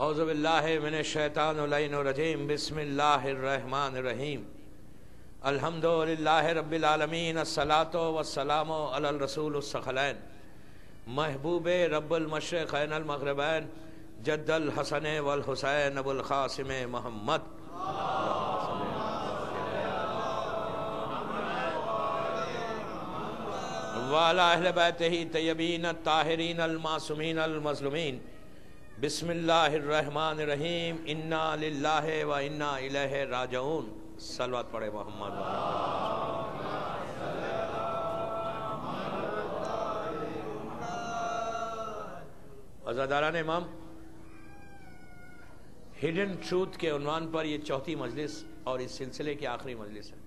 اعوذ باللہ من الشیطان اللعین الرجیم بسم اللہ الرحمن الرحیم الحمد للہ رب العالمین الصلاۃ والسلام علی الرسول الثقلین محبوب رب المشرقین المغربین جد الحسن والحسین ابو القاسم محمد وعلی اہل بیتہ طیبین الطاہرین المعصومین المظلومین بسم اللہ الرحمن الرحیم انا للہ و انا الیہ راجعون صلوات پڑھے محمد عزاداران امام، ہڈن ٹروتھ کے عنوان پر یہ چوتھی مجلس اور اس سلسلے کی آخری مجلس ہے،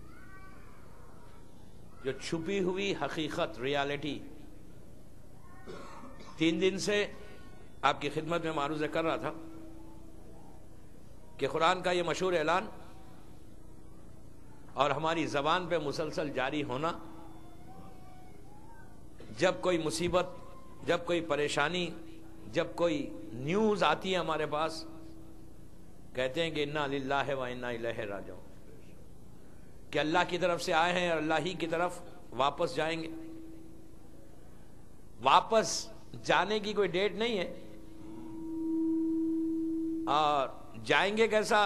جو چھپی ہوئی حقیقت ریالٹی 3 دن سے آپ کی خدمت میں معروض کر رہا تھا کہ قرآن کا یہ مشہور اعلان اور ہماری زبان پہ مسلسل جاری ہونا، جب کوئی مصیبت، جب کوئی پریشانی، جب کوئی نیوز آتی ہے ہمارے پاس، کہتے ہیں کہ انا للہ و انا الیہ راجعون، کہ اللہ کی طرف سے آئے ہیں اور اللہ ہی کی طرف واپس جائیں گے۔ واپس جانے کی کوئی ڈیٹ نہیں ہے، اور جائیں گے کیسا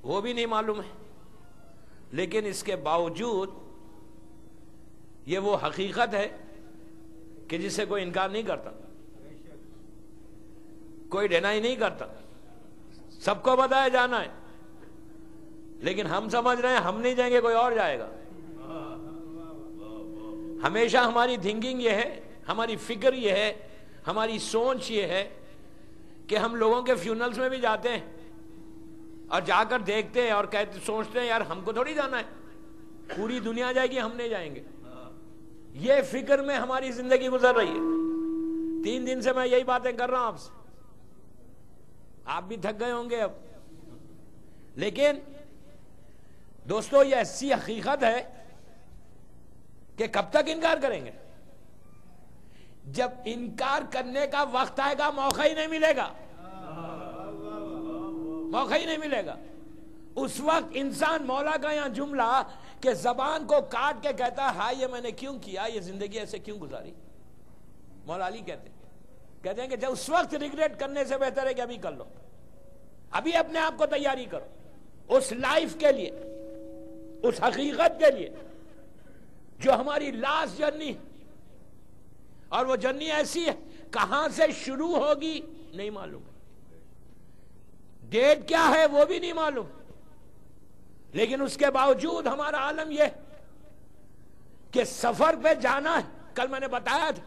وہ بھی نہیں معلوم ہے، لیکن اس کے باوجود یہ وہ حقیقت ہے کہ جسے کوئی انکار نہیں کرتا، کوئی ڈینائی نہیں کرتا، سب کو بتایا جانا ہے، لیکن ہم سمجھ رہے ہیں ہم نہیں جائیں گے، کوئی اور جائے گا۔ ہمیشہ ہماری تھنکنگ یہ ہے، ہماری فکر یہ ہے، ہماری سوچ یہ ہے کہ ہم لوگوں کے فیونلز میں بھی جاتے ہیں اور جا کر دیکھتے ہیں اور سوچتے ہیں یار ہم کو تھوڑی جانا ہے، پوری دنیا جائے گی، ہم نہیں جائیں گے۔ یہ فکر میں ہماری زندگی گزر رہی ہے۔ 3 دن سے میں یہی باتیں کر رہا ہوں آپ سے، آپ بھی تھک گئے ہوں گے اب، لیکن دوستو یہ ایسی حقیقت ہے کہ کب تک انکار کریں گے؟ جب انکار کرنے کا وقت آئے گا موقع ہی نہیں ملے گا، موقع ہی نہیں ملے گا۔ اس وقت انسان مولا کا یہاں جملہ کہ زبان کو کاٹ کے کہتا ہے ہاں یہ میں نے کیوں کیا، یہ زندگی ایسے کیوں گزاری، مولا علی کہتے ہیں کہ جب اس وقت ریگریٹ کرنے سے بہتر ہے کہ ابھی کر لو، ابھی اپنے آپ کو تیاری کرو اس لائف کے لیے، اس حقیقت کے لیے جو ہماری لاسٹ جرنی، اور وہ جرنی ایسی ہے کہاں سے شروع ہوگی نہیں معلوم، ڈیٹ کیا ہے وہ بھی نہیں معلوم، لیکن اس کے باوجود ہمارا عالم یہ کہ سفر پہ جانا ہے۔ کل میں نے بتایا تھا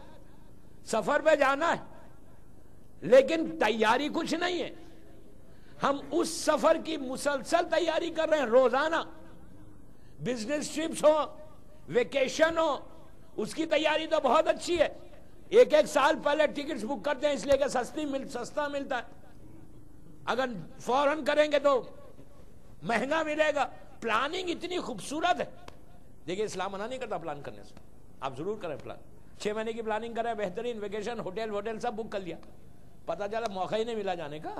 سفر پہ جانا ہے، لیکن تیاری کچھ نہیں ہے۔ ہم اس سفر کی مسلسل تیاری کر رہے ہیں، روزانہ بزنس ٹرپس ہو، ویکیشن ہو، اس کی تیاری تو بہت اچھی ہے، 1 سال پہلے ٹکٹس بک کرتے ہیں اس لیے کہ سستا ملتا ہے، اگر فوراً کریں گے تو مہنگا ملے گا۔ پلاننگ اتنی خوبصورت ہے، دیکھیں اسلام منع نہیں کرتا پلان کرنے سے، آپ ضرور کریں پلان، 6 مہینے کی پلاننگ کریں، بہترین ویکیشن، ہوٹل سب بک کر لیا، پتہ چلا موقع ہی نہیں ملا جانے کا،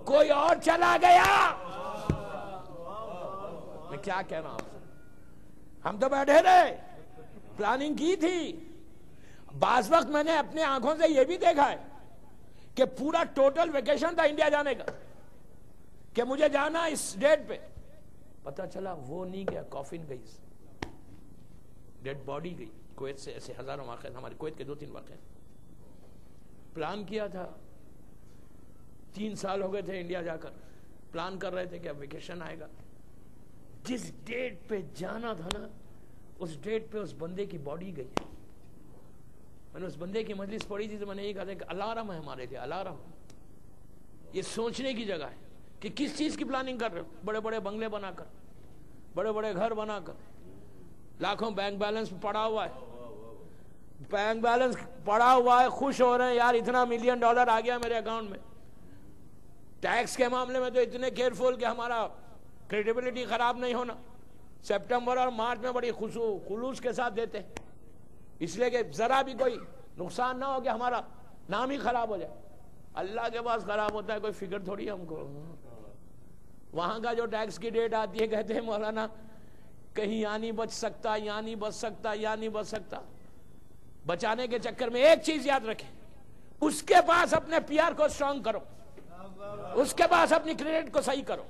کوئی اور چلا گیا۔ میں کیا کہہ رہا ہوں، ہم تو بیٹھے رہے، پلاننگ کی تھی۔ بعض وقت میں نے اپنے آنکھوں سے یہ بھی دیکھا ہے کہ پورا ٹوٹل ویکیشن تھا انڈیا جانے کا، کہ مجھے جانا اس ڈیٹ پہ، پتہ چلا وہ نہیں گیا، کافن گئی، ڈیڈ باڈی گئی۔ کویت سے ایسے ہزاروں واقع، ہمارے کویت کے 2-3 واقع، پلان کیا تھا، 3 سال ہو گئے تھے انڈیا جا کر، پلان کر رہے تھے کہ اب ویکیشن آئے گا، جس ڈیٹ پہ جانا تھا نا اس ڈیٹ پہ اس بندے کی باڈی گئی۔ میں نے اس بندے کی مجلس پڑھی تھی تو میں نے یہ کہا تھا کہ الارم ہے ہمارے لیے، الارم، یہ سوچنے کی جگہ ہے کہ کس چیز کی پلاننگ کر رہے ہو، بڑے بڑے بنگلے بنا کر، بڑے بڑے گھر بنا کر، لاکھوں بینک بیلنس پڑا ہوا ہے، بینک بیلنس پڑا ہوا ہے، خوش ہو رہے ہیں یار اتنا $1 ملین آ گیا میرے اکاؤنٹ میں۔ ٹیکس کے معاملے میں تو اتنے کیئرفل کہ ہمارا کریڈیبلٹی خراب نہیں ہونا، سپٹمبر اور مارچ میں بڑی خلوص کے ساتھ دیتے ہیں، اس لیے کہ ذرا بھی کوئی نقصان نہ ہو کہ ہمارا نام ہی خراب ہو جائے۔ اللہ کے پاس خراب ہوتا ہے کوئی فکر تھوڑی ہم کو. وہاں کا جو ٹیکس کی ڈیٹ آتی ہے کہتے ہیں مولانا کہیں یہاں نہیں بچ سکتا، یہاں نہیں بچ سکتا، یہاں نہیں بچ سکتا. بچانے کے چکر میں ایک چیز یاد رکھیں، اس کے پاس اپنے پی آر کو اسٹرانگ کرو، اس کے پاس اپنی کریڈٹ کو صحیح کرو.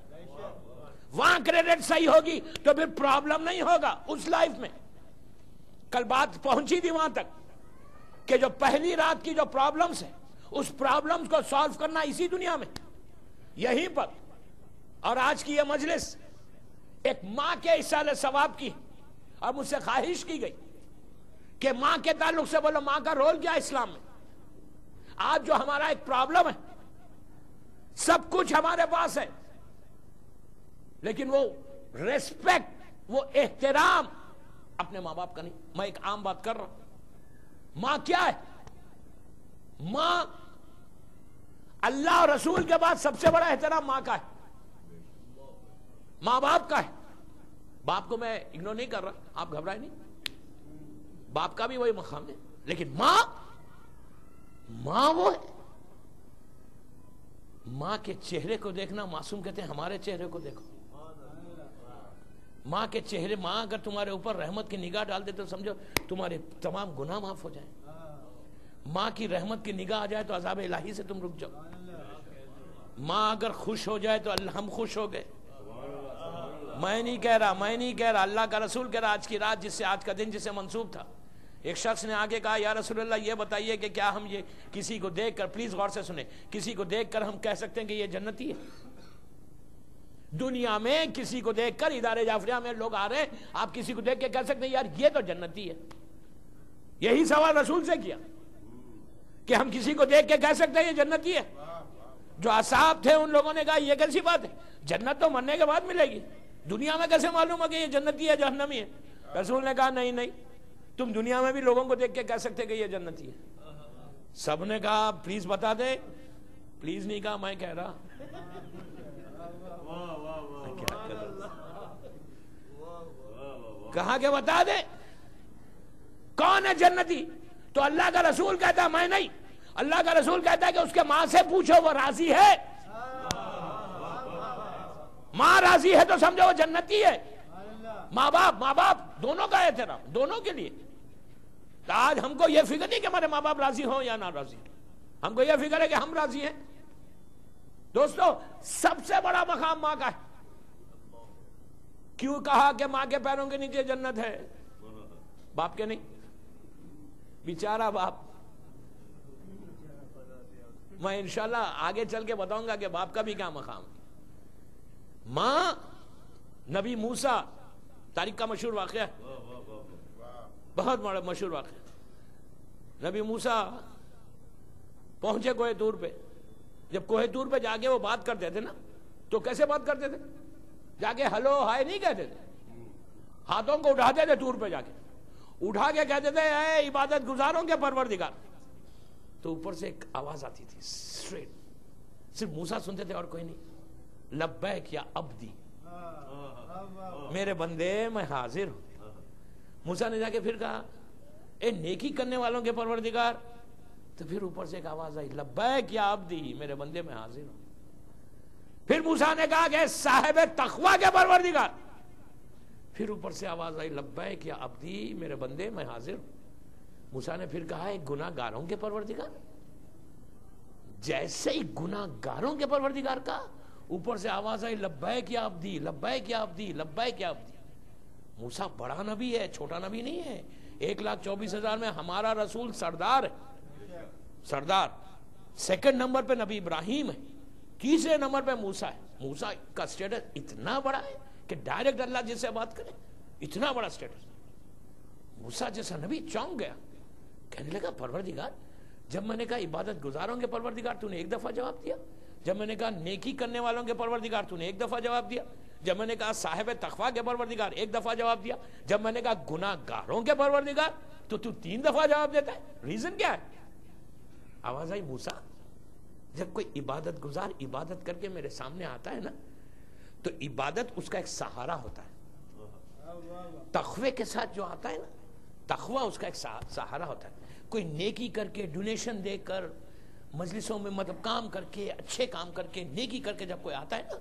وہاں کریڈٹ صحیح ہوگی تو پھر پرابلم نہیں ہوگا اس لائف میں. کل بات پہنچی تھی وہاں تک کہ جو پہلی رات کی جو پرابلمز ہیں اس پرابلمز کو سالو کرنا اسی دنیا میں یہیں پر. اور آج کی یہ مجلس ایک ماں کے اصالہ ثواب کی، اور مجھ سے خواہش کی گئی کہ ماں کے تعلق سے بولو ماں کا رول کیا اسلام میں. آج جو ہمارا ایک پرابلم ہے، سب کچھ ہمارے پاس ہے لیکن وہ ریسپیکٹ، وہ احترام اپنے ماں باپ کا نہیں. میں ایک عام بات کر رہا ہوں. ماں کیا ہے؟ ماں اللہ اور رسول کے بعد سب سے بڑا احترام ماں کا ہے، ماں باپ کا ہے. باپ کو میں اگنور نہیں کر رہا، آپ گھبرائے نہیں، باپ کا بھی وہی مقام ہے. لیکن ماں وہ ہے. ماں کے چہرے کو دیکھنا، معصوم کہتے ہیں ہمارے چہرے کو دیکھو. ماں کے چہرے، ماں اگر تمہارے اوپر رحمت کی نگاہ ڈال دے تو سمجھو تمہارے تمام گناہ معاف ہو جائیں. ماں کی رحمت کی نگاہ آ جائے تو عذاب الہی سے تم رک جاؤ. ماں اگر خوش ہو جائے تو اللہ ہم خوش ہو گئے. میں نہیں کہہ رہا، اللہ کا رسول کہہ رہا. آج کی رات جس سے، آج کا دن جس سے منسوب تھا، ایک شخص نے آگے کہا یا رسول اللہ یہ بتائیے کہ کیا ہم یہ کسی کو دیکھ کر، پلیز غور سے سنیں، کسی کو دیکھ کر ہم کہہ سکتے ہیں کہ یہ جنتی ہے؟ دنیا میں کسی کو دیکھ کر، ادارے جعفریہ میں لوگ آ رہے ہیں، آپ کسی کو دیکھ کے کہہ سکتے ہیں یار یہ تو جنتی ہے؟ یہی سوال رسول سے کیا کہ ہم کسی کو دیکھ کے کہہ سکتے ہیں یہ جنتی ہے؟ جو اصحاب تھے ان لوگوں نے کہا یہ کیسی بات ہے، جنت تو مرنے کے بعد ملے گی، دنیا میں کیسے معلوم ہو کہ یہ جنتی ہے جہنمی ہے؟ رسول نے کہا نہیں، تم دنیا میں بھی لوگوں کو دیکھ کے کہہ سکتے کہ یہ جنتی ہے. سب نے کہا پلیز بتا دے. پلیز نہیں کہا، میں کہہ رہا. کہا کہ بتا دے کون ہے جنتی. تو اللہ کا رسول کہتا ہے میں نہیں. اللہ کا رسول کہتا ہے کہ اس کے ماں سے پوچھو وہ راضی ہے. ماں راضی ہے تو سمجھو وہ جنتی ہے. ماں باپ دونوں کا احترام، دونوں کے لیے. تو آج ہم کو یہ فکر نہیں کہ ہمارے ماں باپ راضی ہوں یا نہ راضی، ہم کو یہ فکر ہے کہ ہم راضی ہیں. دوستو سب سے بڑا مقام ماں کا ہے. کیوں کہا کہ ماں کے پیروں کے نیچے جنت ہے، باپ کے نہیں؟ بیچارہ باپ. میں انشاءاللہ آگے چل کے بتاؤں گا کہ باپ کا بھی کیا مقام. ماں، نبی موسیٰ، تاریخ کا مشہور واقعہ ہے، بہت بڑا مشہور واقعہ. نبی موسیٰ پہنچے کوہ طور پہ. جب کوہ طور پہ جا کے وہ بات کرتے تھے نا تو کیسے بات کرتے تھے؟ جا کے ہلو ہائے نہیں کہتے تھے، ہاتھوں کو اٹھاتے تھے طور پہ جا کے، اٹھا کے کہتے تھے اے عبادت گزاروں کے پروردگار. تو اوپر سے ایک آواز آتی تھی اسٹریٹ، صرف موسیٰ سنتے تھے اور کوئی نہیں. لبیک یا عبدی، میرے بندے میں حاضر ہوں. موسیٰ نے جا کے پھر کہا اے نیکی کرنے والوں کے پروردگار. تو پھر اوپر سے ایک آواز آئی لبیک یا عبدی، میرے بندے میں حاضر ہوں. پھر موسیٰ نے کہا کہ صاحب تقوی کے پروردگار. پھر اوپر سے آواز آئی لبیک یا عبدی، میرے بندے میں حاضر ہوں. موسیٰ نے پھر کہا ایک گناہ گاروں کے پروردگار. جیسے ہی گناہ گاروں کے پروردگار کا اوپر سے آواز آئی لبیک یا عبدی، لبیک یا عبدی، لبیک یا عبدی. موسیٰ بڑا نبی ہے، چھوٹا نبی نہیں ہے. 1,24,000 میں ہمارا رسول سردار ہے، سردار. سیکنڈ نمبر پہ نبی ابراہیم ہے، تیسرے نمبر پہ موسیٰ ہے. موسیٰ کا سٹیٹس اتنا بڑا ہے کہ ڈائریکٹ اللہ جس سے بات کرے، اتنا بڑا سٹیٹس. موسیٰ جیسا نبی چونک گیا، کہنے لگا پروردگار جب میں نے کہا عبادت گزاروں کے پروردگار تو نے ایک دفعہ جواب دیا، جب میں نے کہا نیکی کرنے والوں کے پروردگار تو نے ایک دفعہ جواب دیا، جب میں نے کہا صاحب تقویٰ کے پروردگار ایک دفعہ جواب دیا، جب میں نے کہا گناہ گاروں کے پروردگار تو 3 دفعہ جواب دیتا ہے. ریزن کیا ہے؟ آواز آئی موسیٰ جب کوئی عبادت گزار عبادت کر کے میرے سامنے آتا ہے نا تو عبادت اس کا ایک سہارا ہوتا ہے. تقوی کے ساتھ جو آتا ہے نا، تقوی اس کا ایک سہارا ہوتا ہے. کوئی نیکی کر کے ڈونیشن دے کر مجلسوں میں مطلب کام کر کے، اچھے کام کر کے، نیکی کر کے جب کوئی آتا ہے نا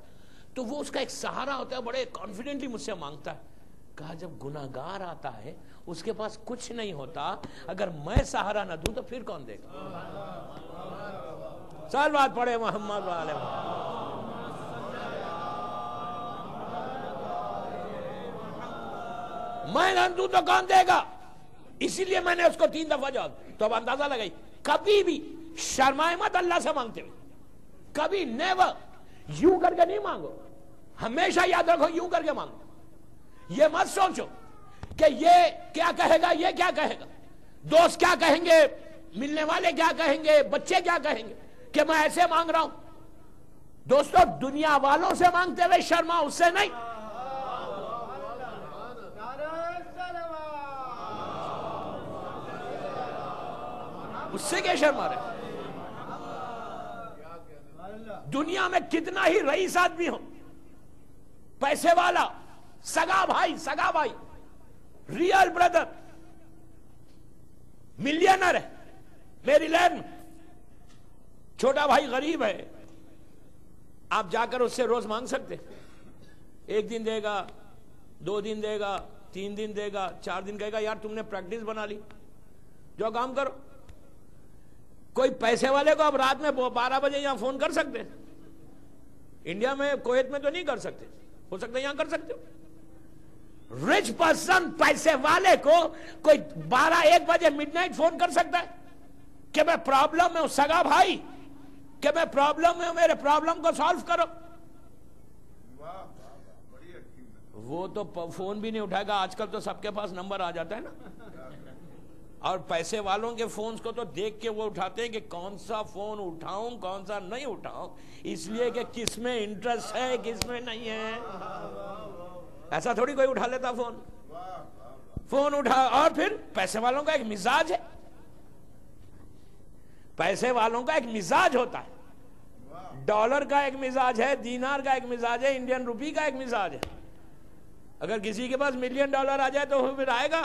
تو وہ اس کا ایک سہارا ہوتا ہے، بڑے کانفیڈنٹلی مجھ سے مانگتا ہے. کہا جب گناہگار آتا ہے اس کے پاس کچھ نہیں ہوتا، اگر میں سہارا نہ دوں تو پھر کون دے گا؟ صلوات پڑھے محمد والے. میں نہ دوں تو کون دے گا؟ اسی لیے میں نے اس کو 3 دفعہ جواب. تو اب اندازہ لگائی، کبھی بھی شرمائے مت اللہ سے مانگتے ہوئے، کبھی نیور یوں کر کے نہیں مانگو. ہمیشہ یاد رکھو یوں کر کے مانگو. یہ مت سوچو کہ یہ کیا کہے گا، یہ کیا کہے گا، دوست کیا کہیں گے، ملنے والے کیا کہیں گے، بچے کیا کہیں گے کہ میں ایسے مانگ رہا ہوں. دوستو دنیا والوں سے مانگتے ہوئے شرما، اس سے نہیں. اس سے کیا شرما رہے؟ دنیا میں کتنا ہی رئیس آدمی ہو، پیسے والا، سگا بھائی، ریئل بردر، ملینر ہے میری لینڈ میں، چھوٹا بھائی غریب ہے، آپ جا کر اس سے روز مانگ سکتے. 1 دن دے گا، 2 دن دے گا، 3 دن دے گا، 4 دن کہے گا یار تم نے پریکٹس بنا لی، جو کام کرو. کوئی پیسے والے کو اب رات میں 12 بجے یہاں فون کر سکتے؟ انڈیا میں، کویت میں تو نہیں کر سکتے، ہو سکتا ہے یہاں کر سکتے ہو. رچ پرسن پیسے والے کو کوئی 12-1 بجے مڈ نائٹ فون کر سکتا ہے کہ میں پرابلم میں ہوں، سگا بھائی کہ میں پرابلم میں ہوں، میرے پرابلم کو سالو کرو. وہ تو فون بھی نہیں اٹھائے گا. آج کل تو سب کے پاس نمبر آ جاتا ہے نا، اور پیسے والوں کے فونز کو تو دیکھ کے وہ اٹھاتے ہیں کہ کون سا فون اٹھاؤں کون سا نہیں اٹھاؤں، اس لیے کہ کس میں انٹرسٹ ہے کس میں نہیں ہے. ایسا تھوڑی کوئی اٹھا لیتا فون اٹھا. اور پھر پیسے والوں کا ایک مزاج ہے، پیسے والوں کا ایک مزاج ہوتا ہے. ڈالر کا ایک مزاج ہے، دینار کا ایک مزاج ہے، انڈین روپی کا ایک مزاج ہے. اگر کسی کے پاس $1 ملین آ جائے تو وہ پھر آئے گا،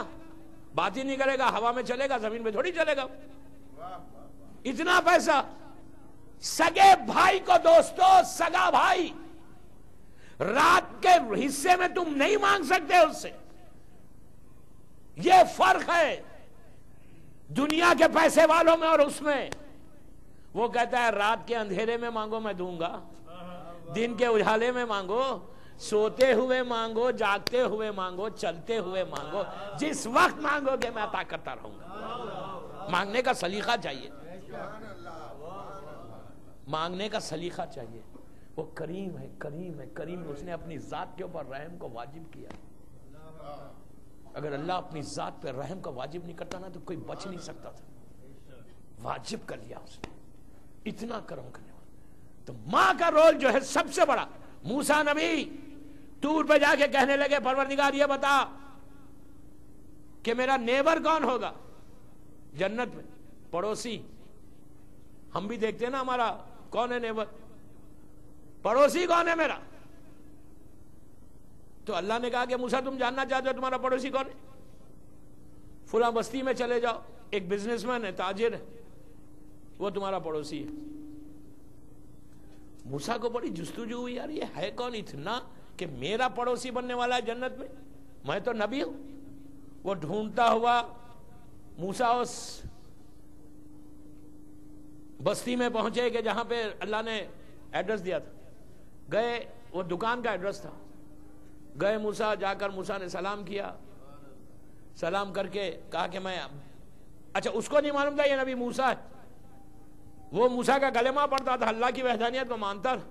بات ہی نہیں کرے گا، ہوا میں چلے گا، زمین پہ تھوڑی چلے گا. اتنا پیسہ. سگے بھائی کو دوستو، سگا بھائی رات کے حصے میں تم نہیں مانگ سکتے اس سے. یہ فرق ہے دنیا کے پیسے والوں میں اور اس میں. وہ کہتا ہے رات کے اندھیرے میں مانگو میں دوں گا، دن کے اجالے میں مانگو، سوتے ہوئے مانگو، جاگتے ہوئے مانگو، چلتے ہوئے مانگو، جس وقت مانگو گے میں عطا کرتا رہوں گا. مانگنے کا سلیقہ چاہیے، مانگنے کا سلیقہ چاہیے. وہ کریم ہے، کریم ہے، کریم. اس نے اپنی ذات کے اوپر رحم کو واجب کیا. اگر اللہ اپنی ذات پہ رحم کو واجب نہیں کرتا نا تو کوئی بچ نہیں سکتا تھا. واجب کر لیا اس نے. اتنا کرم کرنے والا. تو ماں کا رول جو ہے سب سے بڑا. موسیٰ نبی طور پہ جا کے کہنے لگے پروردگار یہ بتا کہ میرا نیبر کون ہوگا جنت میں، پڑوسی. ہم بھی دیکھتے ہیں نا ہمارا کون ہے نیبر، پڑوسی کون ہے میرا. تو اللہ نے کہا کہ موسیٰ تم جاننا چاہتے ہو تمہارا پڑوسی کون ہے؟ فلاں بستی میں چلے جاؤ، ایک بزنس مین ہے، تاجر ہے، وہ تمہارا پڑوسی ہے. موسیٰ کو بڑی جستجو ہوئی، یار یہ ہے کون اتنا کہ میرا پڑوسی بننے والا ہے جنت میں تو نبی ہوں. وہ ڈھونڈتا ہوا موسیٰ اس بستی میں پہنچے کہ جہاں پہ اللہ نے ایڈریس دیا تھا. گئے، وہ دکان کا ایڈریس تھا. گئے موسیٰ، جا کر موسیٰ نے سلام کیا. سلام کر کے کہا کہ میں، اچھا اس کو نہیں معلوم تھا یہ نبی موسیٰ ہے. وہ موسیٰ کا کلمہ پڑھتا تھا، اللہ کی وحدانیت کو مانتا تھا.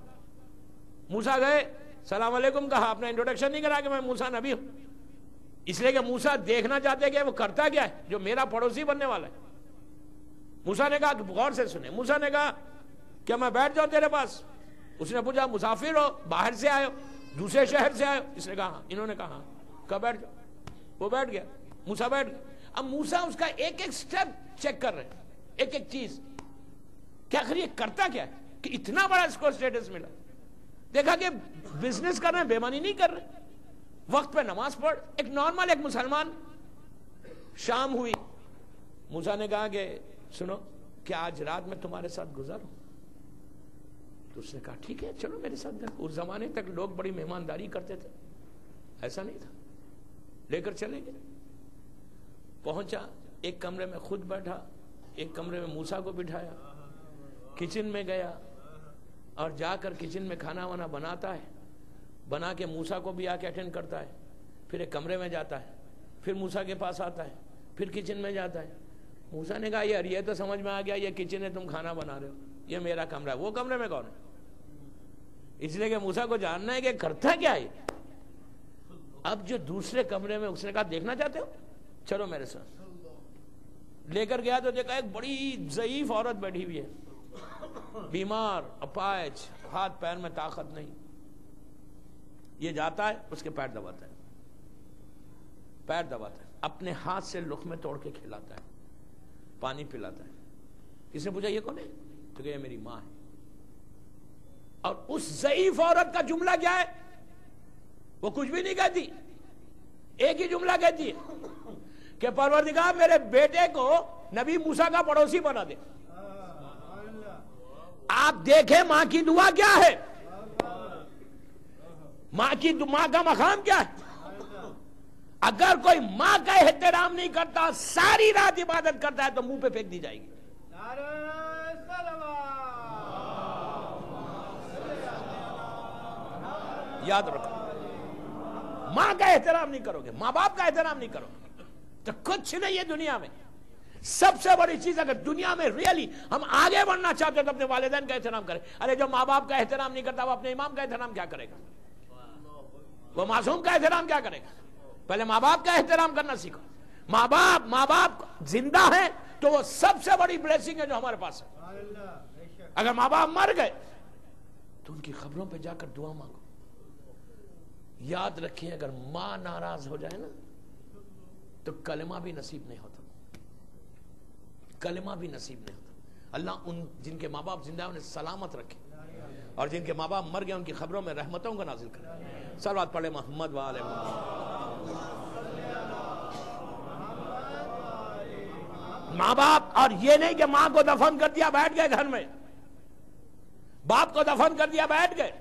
موسیٰ گئے، سلام علیکم کہا، اپنا انٹروڈکشن نہیں کرا کہ میں موسیٰ نبی ہوں. اس لیے کہ موسیٰ دیکھنا چاہتے کہ وہ کرتا کیا ہے جو میرا پڑوسی بننے والا ہے. موسیٰ نے کہا کہ غور سے سنیں. موسیٰ نے کہا کیا میں بیٹھ جاؤں تیرے پاس؟ اس نے پوچھا مسافر ہو، باہر سے آئے ہو، دوسرے شہر سے آئے ہو؟ اس نے کہا ہاں. انہوں نے کہا ہاں. کہا بیٹھ جاؤ. وہ بیٹھ گیا. موسیٰ بیٹھ گیا. اب موسیٰ اس کا ایک ایک سٹیپ چیک کر رہے ہیں، ایک ایک چیز کہ آخر یہ کرتا کیا ہے کہ اتنا بڑا اس کو سٹیٹس ملا. دیکھا کہ بزنس کر رہے ہیں، بےمانی نہیں کر رہے، وقت پہ نماز پڑھ، ایک نارمل ایک مسلمان. شام ہوئی، موسیٰ نے کہا کہ سنو کیا آج رات میں تمہارے ساتھ گزروں؟ تو اس نے کہا ٹھیک ہے چلو میرے ساتھ گھر. اس زمانے تک لوگ بڑی مہمانداری کرتے تھے, ایسا نہیں تھا, لے کر چلے گئے. پہنچا, ایک کمرے میں خود بیٹھا, ایک کمرے میں موسیٰ کو بٹھایا, کچن میں گیا اور جا کر کچن میں کھانا وانا بناتا ہے, بنا کے موسیٰ کو بھی آ کے اٹینڈ کرتا ہے, پھر ایک کمرے میں جاتا ہے, پھر موسیٰ کے پاس آتا ہے, پھر کچن میں جاتا ہے. موسیٰ نے کہا یار یہ تو سمجھ میں آ گیا یہ کچن ہے, تم کھانا بنا رہے ہو, یہ میرا کمرہ ہے, وہ کمرے میں کون ہے؟ اس لیے کہ موسیٰ کو جاننا ہے کہ کرتا کیا ہے. اب جو دوسرے کمرے میں اس نے کہا دیکھنا چاہتے ہو, چلو میرے ساتھ. لے کر گیا تو دیکھا ایک بڑی ضعیف عورت بیٹھی ہوئی ہے, بیمار, اپائچ, ہاتھ پیر میں طاقت نہیں. یہ جاتا ہے اس کے پیر دباتا ہے, پیر دباتا ہے, اپنے ہاتھ سے لقمے توڑ کے کھلاتا ہے, پانی پلاتا ہے. اس نے پوچھا یہ کون ہے؟ تو کہ یہ میری ماں ہے. اور اس ضعیف عورت کا جملہ کیا ہے؟ وہ کچھ بھی نہیں کہتی, ایک ہی جملہ کہتی ہے کہ پروردگار میرے بیٹے کو نبی موسیٰ کا پڑوسی بنا دے. آپ دیکھیں ماں کی دعا کیا ہے, ماں کا مقام کیا ہے. اگر کوئی ماں کا احترام نہیں کرتا, ساری رات عبادت کرتا ہے, تو منہ پہ پھینک دی جائے گی. یاد رکھو, ماں کا احترام نہیں کرو گے, ماں باپ کا احترام نہیں کرو گے تو کچھ نہیں ہے دنیا میں. سب سے بڑی چیز اگر دنیا میں ریئلی ہم آگے بڑھنا چاہتے ہیں تو اپنے والدین کا احترام کریں. ارے جو ماں باپ کا احترام نہیں کرتا وہ اپنے امام کا احترام کیا کرے گا؟ وہ معصوم کا احترام کیا کرے گا؟ پہلے ماں باپ کا احترام کرنا سیکھو. ماں باپ زندہ ہیں تو وہ سب سے بڑی بلیسنگ ہے جو ہمارے پاس ہے. اگر ماں باپ مر گئے تو ان کی خبروں پہ جا کر دعا مانگو. یاد رکھیں اگر ماں ناراض ہو جائے نا تو کلمہ بھی نصیب نہیں ہوتا, کلمہ بھی نصیب نہیں ہوتا. اللہ ان جن کے ماں باپ زندہ ہیں انہیں سلامت رکھے, اور جن کے ماں باپ مر گئے ان کی خبروں میں رحمتوں کو نازل کرے. صلوات پڑھے محمد وآلہ محمد. ماں باپ, اور یہ نہیں کہ ماں کو دفن کر دیا بیٹھ گئے گھر میں, باپ کو دفن کر دیا بیٹھ گئے,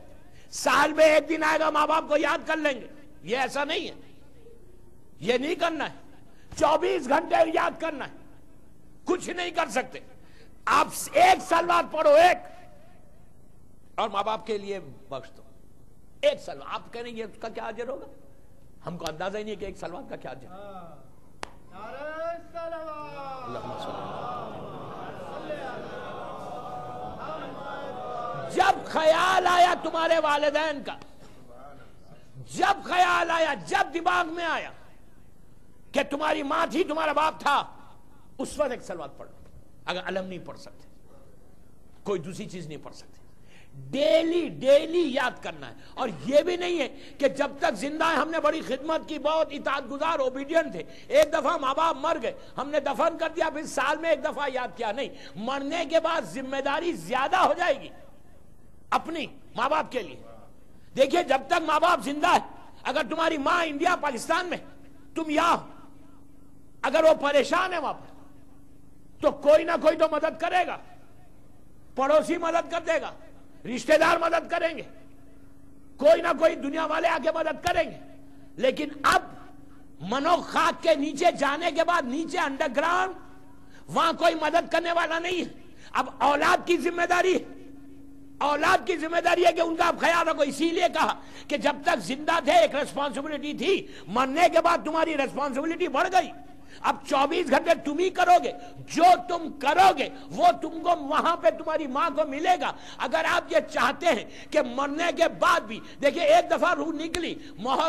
سال میں ایک دن آئے گا ماں باپ کو یاد کر لیں گے. یہ ایسا نہیں ہے, یہ نہیں کرنا ہے. 24 گھنٹے یاد کرنا ہے, کچھ نہیں کر سکتے. آپ ایک سلوات پڑھو, ایک, اور ماں باپ کے لیے بخش دو. ایک سلوات آپ کہہ رہے ہیں اس کا کیا اجر ہوگا؟ ہم کو اندازہ ہی نہیں ہے کہ ایک سلوات کا کیا اجر ہے. جب خیال آیا تمہارے والدین کا, جب خیال آیا, جب دماغ میں آیا کہ تمہاری ماں تھی تمہارا باپ تھا, اس وقت ایک سلوات پڑھو. اگر علم نہیں پڑھ سکتے, کوئی دوسری چیز نہیں پڑھ سکتے, ڈیلی یاد کرنا ہے. اور یہ بھی نہیں ہے کہ جب تک زندہ ہے ہم نے بڑی خدمت کی, بہت اطاعت گزار اوبیڈینٹ تھے, ایک دفعہ ماں باپ مر گئے ہم نے دفن کر دیا, پھر سال میں ایک دفعہ یاد کیا. نہیں, مرنے کے بعد ذمہ داری زیادہ ہو جائے گی اپنی ماں باپ کے لیے. دیکھیے جب تک ماں باپ زندہ ہے, اگر تمہاری ماں انڈیا پاکستان میں, تم یہاں, اگر وہ پریشان ہے وہاں پر تو کوئی نہ کوئی تو مدد کرے گا, پڑوسی مدد کر دے گا, رشتہ دار مدد کریں گے, کوئی نہ کوئی دنیا والے آ کے مدد کریں گے. لیکن اب منو خاک کے نیچے جانے کے بعد نیچے انڈر گراؤنڈ, وہاں کوئی مدد کرنے والا نہیں ہے. اب اولاد کی ذمہ داری ہے, اولاد کی ذمہ داری ہے کہ ان کا آپ خیال رکھو. اسی لیے کہا کہ جب تک زندہ تھے ایک ریسپانسبلٹی تھی, مرنے کے بعد تمہاری ریسپانسبلٹی بڑھ گئی. اب 24 گھنٹے تم ہی کرو گے, جو تم کرو گے وہ تم کو وہاں پہ تمہاری ماں کو ملے گا. اگر آپ یہ چاہتے ہیں کہ مرنے کے بعد بھی, دیکھیں ایک دفعہ روح نکلی,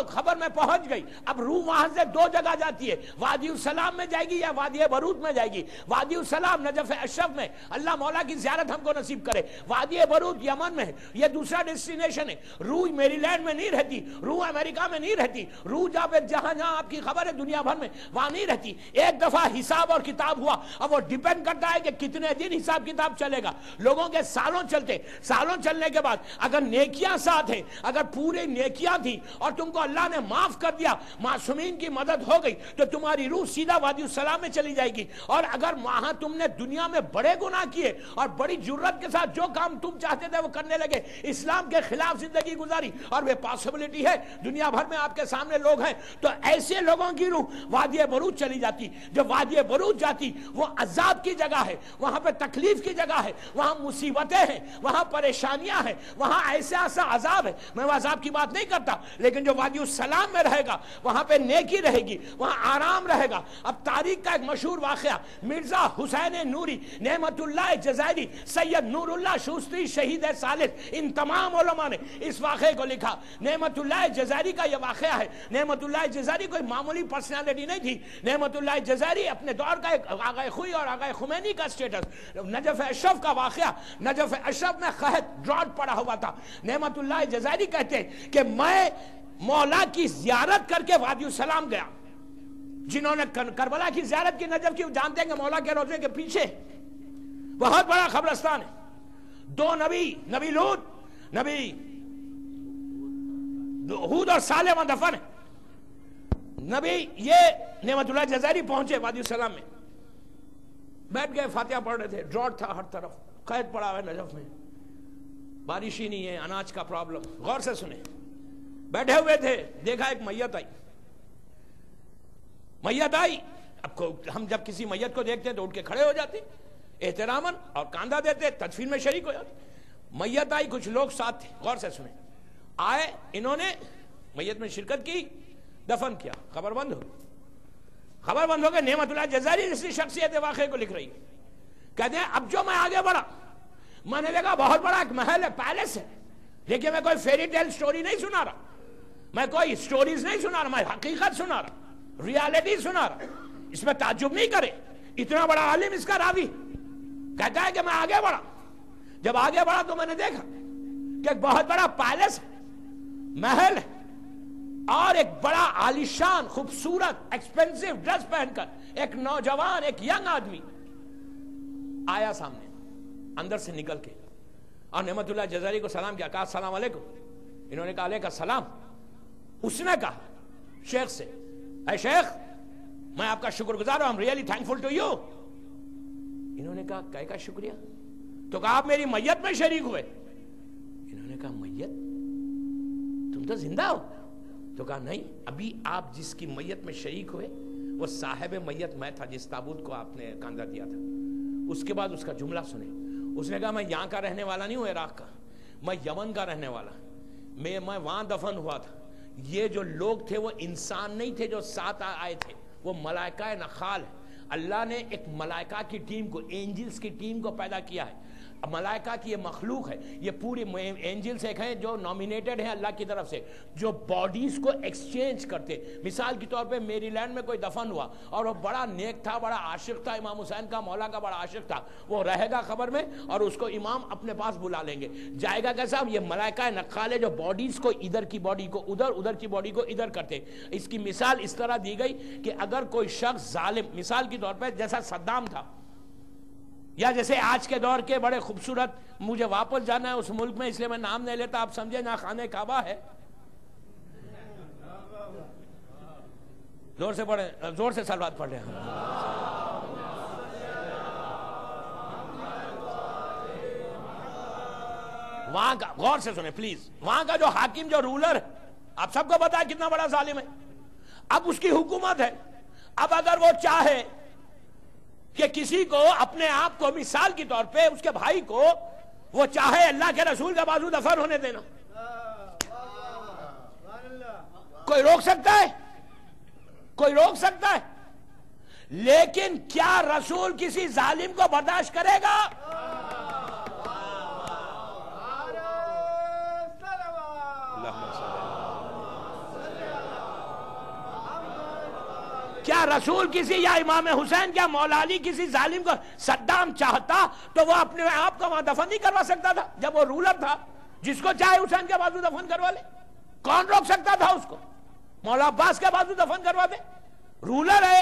خبر میں پہنچ گئی, اب روح وہاں سے دو جگہ جاتی ہے, وادی السلام میں جائے گی یا وادی برود میں جائے گی. وادی السلام نجف اشرف میں, اللہ مولا کی زیارت ہم کو نصیب کرے. وادی برود یمن میں ہے, یہ دوسرا ڈیسٹینیشن ہے. روح میری لینڈ میں نہیں رہتی, روح امریکہ میں نہیں رہتی, روح جہاں آپ کی خبر ہے دنیا بھر میں وہاں نہیں رہتی. جاتی. ایک دفعہ حساب اور کتاب ہوا. اب وہ ڈیپینڈ کرتا ہے کہ کتنے دن حساب کتاب چلے گا. لوگوں کے سالوں چلتے, سالوں چلنے کے بعد اگر نیکیاں ساتھ ہیں, اگر پورے نیکیاں تھی اور تم کو اللہ نے معاف کر دیا, معصومین کی مدد ہو گئی, تو تمہاری روح سیدھا وادی السلام میں چلی جائے گی. اور اگر وہاں تم نے دنیا میں بڑے گناہ کیے اور بڑی جرت کے ساتھ جو کام تم چاہتے تھے وہ کرنے لگے, اسلام کے خلاف زندگی گزاری, اور وہ پاسبلٹی ہے دنیا بھر میں آپ کے سامنے لوگ ہیں, تو ایسے لوگوں کی روح وادی بروج چلی جاتی. جب وادی بروج جاتی, وہ عذاب کی جگہ ہے, وہاں پہ تکلیف کی جگہ ہے, وہاں مصیبتیں ہیں, وہاں پریشانیاں ہیں, وہاں ایسا عذاب ہے. میں وہ عذاب کی بات نہیں کرتا, لیکن جو وادی السلام میں رہے گا وہاں پہ نیکی رہے گی, وہاں آرام رہے گا. اب تاریخ کا ایک مشہور واقعہ, مرزا حسین نوری, نعمت اللہ جزائری, سید نور اللہ شوستری, شہید ثالث, ان تمام علماء نے اس واقعے کو لکھا. نعمت اللہ جزائری کا یہ واقعہ ہے. نعمت اللہ جزائری کوئی معمولی پرسنالٹی نہیں تھی. نعمت اللہ جزائری اپنے دور کا ایک آغا خوئی اور آغا خمینی کا سٹیٹس. نجف اشرف کا واقعہ, نجف اشرف میں قحط ڈراٹ پڑا ہوا تھا. نعمت اللہ جزائری کہتے ہیں کہ میں مولا کی زیارت کر کے وادی السلام گیا. جنہوں نے کربلا کی زیارت کی, نجف کی, جانتے ہیں کہ مولا کے روضے کے پیچھے بہت بڑا قبرستان ہے. دو نبی, نبی لوط, نبی ہود اور صالح وہاں دفن ہے. نبی یہ نعمت اللہ جزائری پہنچے وادی السلام میں, بیٹھ گئے, فاتحہ پڑھ رہے تھے. ڈراٹ تھا ہر طرف, قحط پڑا ہوا ہے نجف میں, بارش ہی نہیں ہے, اناج کا پرابلم. غور سے سنیں, بیٹھے ہوئے تھے, دیکھا ایک میت آئی. میت آئی, اب ہم جب کسی میت کو دیکھتے ہیں تو اٹھ کے کھڑے ہو جاتے احتراماً اور کاندھا دیتے, تدفین میں شریک ہو جاتے. میت آئی, کچھ لوگ ساتھ تھے. غور سے سنیں, آئے, انہوں نے میت میں شرکت کی, دفن کیا, خبر بند ہو گئی. خبر بند ہو گئی. نعمت اللہ جزائری جیسی شخصیت واقعے کو لکھ رہی ہے, کہتے ہیں اب جو میں آگے بڑھا, میں نے دیکھا بہت بڑا ایک محل ہے, پیلس ہے. دیکھیے میں کوئی فیری ٹیل سٹوری نہیں سنا رہا, میں کوئی سٹوریز نہیں سنا رہا, میں حقیقت سنا رہا, ریالٹی سنا رہا. اس میں تعجب نہیں کرے, اتنا بڑا عالم اس کا راوی کہتا ہے کہ میں آگے بڑھا. جب آگے بڑھا تو میں نے دیکھا کہ ایک بہت بڑا پیلس ہے, محل ہے, اور ایک بڑا عالیشان خوبصورت ایکسپینسو ڈریس پہن کر ایک نوجوان, ایک ینگ آدمی آیا سامنے اندر سے نکل کے, اور نعمت اللہ جزائری کو سلام کیا, کہا السلام علیکم. انہوں نے کہا علیکم السلام. اس نے کہا شیخ سے, اے شیخ میں آپ کا شکر گزار ہوں, I'm really thankful to you. انہوں نے کہا کہے کا شکریہ؟ تو کہا آپ میری میت میں شریک ہوئے. انہوں نے کہا میت, تم تو زندہ ہو؟ تو کہا نہیں, ابھی آپ جس کی میت میں شریک ہوئے وہ صاحب میت میں تھا جس تابوت کو آپ نے کاندھا دیا تھا. اس کے بعد اس کا جملہ سنیں. اس نے کہا میں یہاں کا رہنے والا نہیں ہوں, عراق کا, میں یمن کا رہنے والا, میں وہاں دفن ہوا تھا. یہ جو لوگ تھے وہ انسان نہیں تھے جو ساتھ آئے تھے, وہ ملائکہ نخال ہے. اللہ نے ایک ملائکہ کی ٹیم کو, اینجلز کی ٹیم کو پیدا کیا ہے. ملائکہ کی یہ مخلوق ہے, یہ پوری اینجلز ایک ہیں جو نامینیٹڈ ہیں اللہ کی طرف سے, جو باڈیز کو ایکسچینج کرتے. مثال کے طور پہ میری لینڈ میں کوئی دفن ہوا اور وہ بڑا نیک تھا, بڑا عاشق تھا, امام حسین کا, مولا کا بڑا عاشق تھا, وہ رہے گا خبر میں اور اس کو امام اپنے پاس بلا لیں گے. جائے گا کیسا؟ یہ ملائکہ نقال ہے جو باڈیز کو, ادھر کی باڈی کو ادھر, ادھر کی باڈی کو ادھر کرتے. اس کی مثال اس طرح دی گئی کہ اگر کوئی شخص ظالم, مثال کے طور پہ جیسا صدام تھا, یا جیسے آج کے دور کے بڑے خوبصورت, مجھے واپس جانا ہے اس ملک میں اس لیے میں نام نہیں لیتا, آپ سمجھے نا, خانہ کعبہ ہے, زور سے پڑھیں, زور سے صلوات پڑھ رہے ہیں. وہاں کا غور سے سنیں پلیز, وہاں کا جو حاکم, جو رولر ہے, آپ سب کو پتا ہے کتنا بڑا ظالم ہے. اب اس کی حکومت ہے. اب اگر وہ چاہے کہ کسی کو اپنے آپ کو, مثال کے طور پہ اس کے بھائی کو, وہ چاہے اللہ کے رسول کا بازو دفن ہونے دینا, کوئی روک سکتا ہے؟ کوئی روک سکتا ہے؟ لیکن کیا رسول کسی ظالم کو برداشت کرے گا؟ کیا رسول کسی, یا امام حسین, کیا مولا علی کسی ظالم کو, صدام چاہتا تو وہ اپنے آپ کو وہاں دفن نہیں کروا سکتا تھا جب وہ رولر تھا؟ جس کو چاہے حسین کے بازو دفن کروا لے, کون روک سکتا تھا اس کو؟ مولا عباس کے بازو دفن کروا دے, رولر ہے,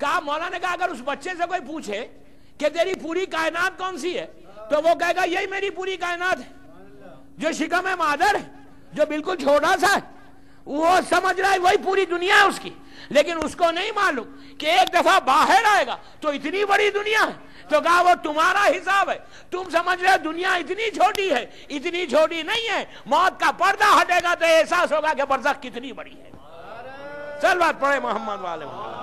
کہا مولا نے کہا اگر اس بچے سے کوئی پوچھے کہ تیری پوری کائنات کون سی ہے تو وہ کہے گا یہی میری پوری کائنات ہے. جو شکم ہے مادر ہے, جو بالکل چھوٹا سا ہے, وہ سمجھ رہا ہے وہی پوری دنیا ہے اس کی, لیکن اس کو نہیں معلوم کہ ایک دفعہ باہر آئے گا تو اتنی بڑی دنیا ہے. تو کہا وہ تمہارا حساب ہے, تم سمجھ رہے دنیا اتنی چھوٹی ہے, اتنی چھوٹی نہیں ہے. موت کا پردہ ہٹے گا تو احساس ہوگا کہ برزخ کتنی بڑی ہے. صلوات پڑھے محمد والے محمد.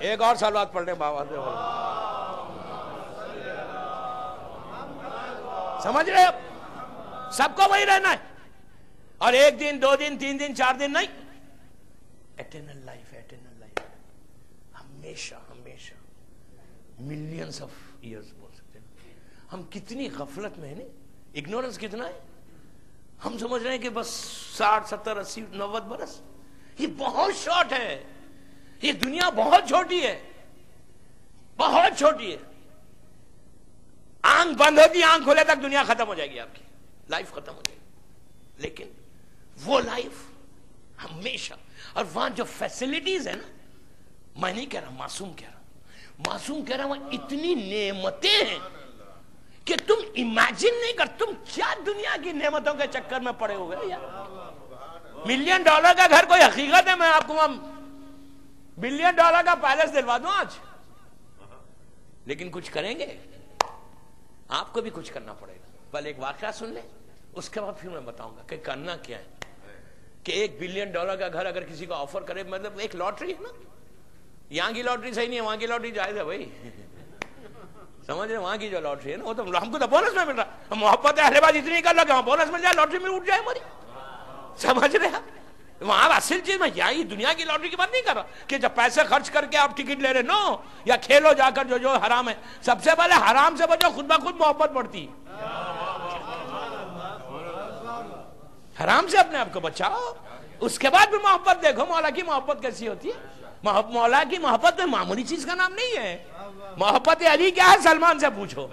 ایک اور صلوات پڑھ لیں بابا. سمجھ رہے ہو, سب کو وہی رہنا ہے, اور ایک دن, 2 دن, 3 دن, 4 دن نہیں. ایٹرنل لائف, ایٹرنل لائف, ہمیشہ ہمیشہ, ملینز آف ایئرز بول سکتے ہیں. ہم کتنی غفلت میں ہیں, اگنورنس کتنا ہے. ہم سمجھ رہے ہیں کہ بس 60, 70, 80, 90 برس, یہ بہت شارٹ ہے. یہ دنیا بہت چھوٹی ہے, بہت چھوٹی ہے. آنکھ بند ہوتی, آنکھ کھولے تک دنیا ختم ہو جائے گی, آپ کی لائف ختم ہو جائے گی. لیکن وہ لائف ہمیشہ, اور وہاں جو فیسلٹیز ہیں نا, میں نہیں کہہ رہا معصوم کہہ رہا ہوں, معصوم کہہ رہا ہوں, اتنی نعمتیں ہیں کہ تم امیجن نہیں کر, تم کیا دنیا کی نعمتوں کے چکر میں پڑے ہوئے یار. $1 ملین کا گھر کوئی حقیقت ہے؟ میں آپ کو $1 بلین کا پیلس دلوا دوں آج, لیکن کچھ کریں گے, آپ کو بھی کچھ کرنا پڑے گا. پہلے ایک واقعہ سن لیں, اس کے بعد پھر میں بتاؤں گا کہ کرنا کیا ہے. کہ $1 بلین کا گھر اگر کسی کو آفر کرے, مطلب ایک لاٹری ہے نا, یہاں کی لاٹری صحیح نہیں ہے, وہاں کی لاٹری جائز ہے بھائی. سمجھ رہے, وہاں کی جو لاٹری ہے نا, وہ تو ہم کو تو بونس میں مل رہا. محبت اہل باز اتنی کر لو کہ وہاں بونس مل جائے, لاٹری میں اٹھ جائے ہماری. سمجھ رہے ہیں, وہاں اصل چیز, میں یہی دنیا کی لاٹری کی بات نہیں کر رہا کہ جب پیسے خرچ کر کے آپ ٹکٹ لے رہے, نو, یا کھیلو جا کر جو حرام ہے. سب سے پہلے حرام سے بچو, خود بخود محبت بڑھتی. حرام سے اپنے آپ کو بچاؤ, اس کے بعد بھی محبت دیکھو. مولا کی محبت کیسی ہوتی ہے. مولا کی محبت میں معمولی چیز کا نام نہیں ہے. محبت علی کیا ہے, سلمان سے پوچھو,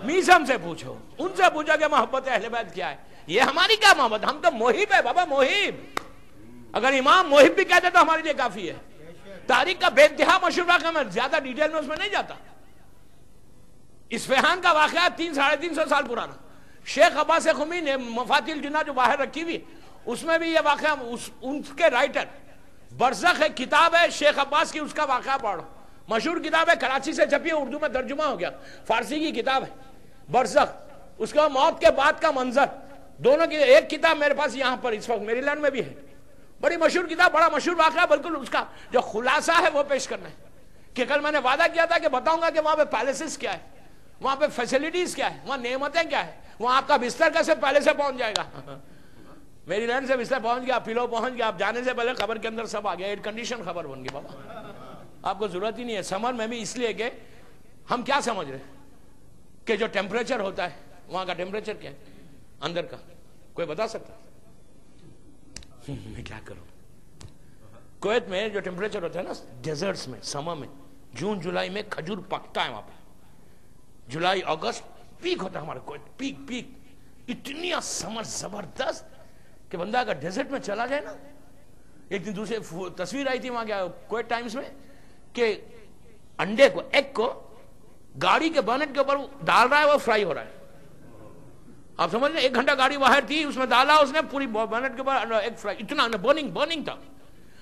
میسم سے پوچھو, ان سے پوچھو کہ محبت اہل بیت کیا ہے. یہ ہماری کیا محبت, ہم تو محب ہے بابا, محب. اگر امام محب بھی کہتے تو ہمارے لیے کافی ہے. تاریخ کا بے انتہا مشہور واقعہ, میں زیادہ ڈیٹیل میں اس میں نہیں جاتا. اصفہان کا واقعہ 300-350 سال پرانا. شیخ عباس خمی نے مفاتیح الجنہ جو باہر رکھی ہوئی, اس میں بھی یہ واقعہ, ان کے رائٹر, برزخ ایک کتاب ہے شیخ عباس کی, اس کا واقعہ پڑھو. مشہور کتاب ہے, کراچی سے چھپی ہے, اردو میں ترجمہ ہو گیا, فارسی کی کتاب ہے برزخ. اس کا موت کے بعد کا منظر, دونوں کی ایک کتاب میرے پاس یہاں پر اس وقت میری لینڈ میں بھی ہے. بڑی مشہور کتاب, بڑا مشہور واقعہ, بالکل اس کا جو خلاصہ ہے وہ پیش کرنا ہے. کہ کل میں نے وعدہ کیا تھا کہ بتاؤں گا کہ وہاں پہ پیلیسز کیا ہے, وہاں پہ فیسلٹیز کیا ہے, وہاں نعمتیں کیا ہے, وہاں آپ کا بستر کیسے پہلے سے پہنچ جائے گا. میری لینڈ سے بستر پہنچ گیا, پلو پہنچ گیا, آپ جانے سے پہلے خبر کے اندر سب آ گیا, ایئر کنڈیشن خبر بن گئی بابا. آپ کو ضرورت ہی نہیں ہے. سمر میں بھی اس لیے کہ ہم کیا سمجھ رہے ہیں کہ جو ٹیمپریچر ہوتا ہے, وہاں کا ٹیمپریچر کیا ہے اندر کا, کوئی بتا سکتا؟ میں کیا کروں. کویت میں جو ٹیمپریچر ہوتا ہے نا ڈیزرٹس میں, سمر میں, جون جولائی میں کھجور پکتا ہے وہاں پہ. جولائی اگست پیک ہوتا ہے ہمارا کویت, پیک پیک. اتنی سمر زبردست کہ بندہ اگر ڈیزرٹ میں چلا جائے نا. ایک دن دوسرے تصویر آئی تھی وہاں کیا کویت ٹائمز میں کہ انڈے کو, ایگ کو گاڑی کے بانٹ کے اوپر ڈال رہا ہے, وہ فرائی ہو رہا ہے. آپ سمجھ لیں, 1 گھنٹہ گاڑی باہر تھی, اس میں ڈالا اس نے پوری بانٹ کے اوپر ایگ فرائی, اتنا برننگ تھا.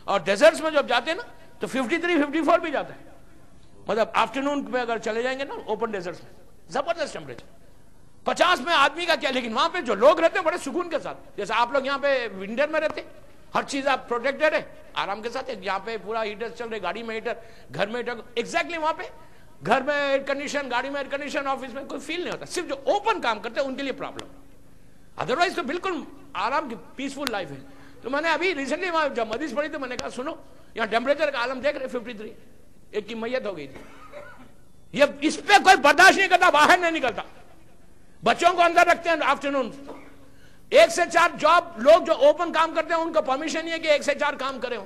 اور ڈیزرٹس میں جب جاتے ہیں نا تو 53-54 بھی جاتا ہے. مطلب آفٹرنون میں اگر چلے جائیں گے نا اوپن ڈیزرٹس میں, زبردست ٹیمپریچر, 50 میں آدمی کا کیا. لیکن وہاں پہ جو لوگ رہتے ہیں بڑے سکون کے ساتھ, جیسے آپ لوگ یہاں پہ ونڈر میں رہتے, ہر چیز آپ پروٹیکٹڈ ہے, آرام کے ساتھ. یہاں پہ پورا ہیٹر چل رہے, گاڑی میں ہیٹر, گھر میں ہیٹر, ایگزیکٹلی وہاں پہ گھر میں ایئر کنڈیشن, گاڑی میں ایئر کنڈیشن, آفس میں کوئی فیل نہیں ہوتا. صرف جو اوپن کام کرتے ہیں ان کے لیے پرابلم, ادروائز تو بالکل آرام کی پیسفل لائف ہے. تو میں نے ابھی ریسنٹلی وہاں جب حدیث پڑھی تو میں نے کہا سنو, یہاں ٹیمپریچر کا عالم دیکھ رہے 53, ایک کی میت ہو گئی تھی. یہ اس پہ کوئی برداشت نہیں کرتا, باہر نہیں نکلتا, بچوں کو اندر رکھتے ہیں آفٹرنون. 1 سے 4 جاب لوگ جو اوپن کام کرتے ہیں ان کو پرمیشن نہیں ہے کہ 1 سے 4 کام کرے ہوں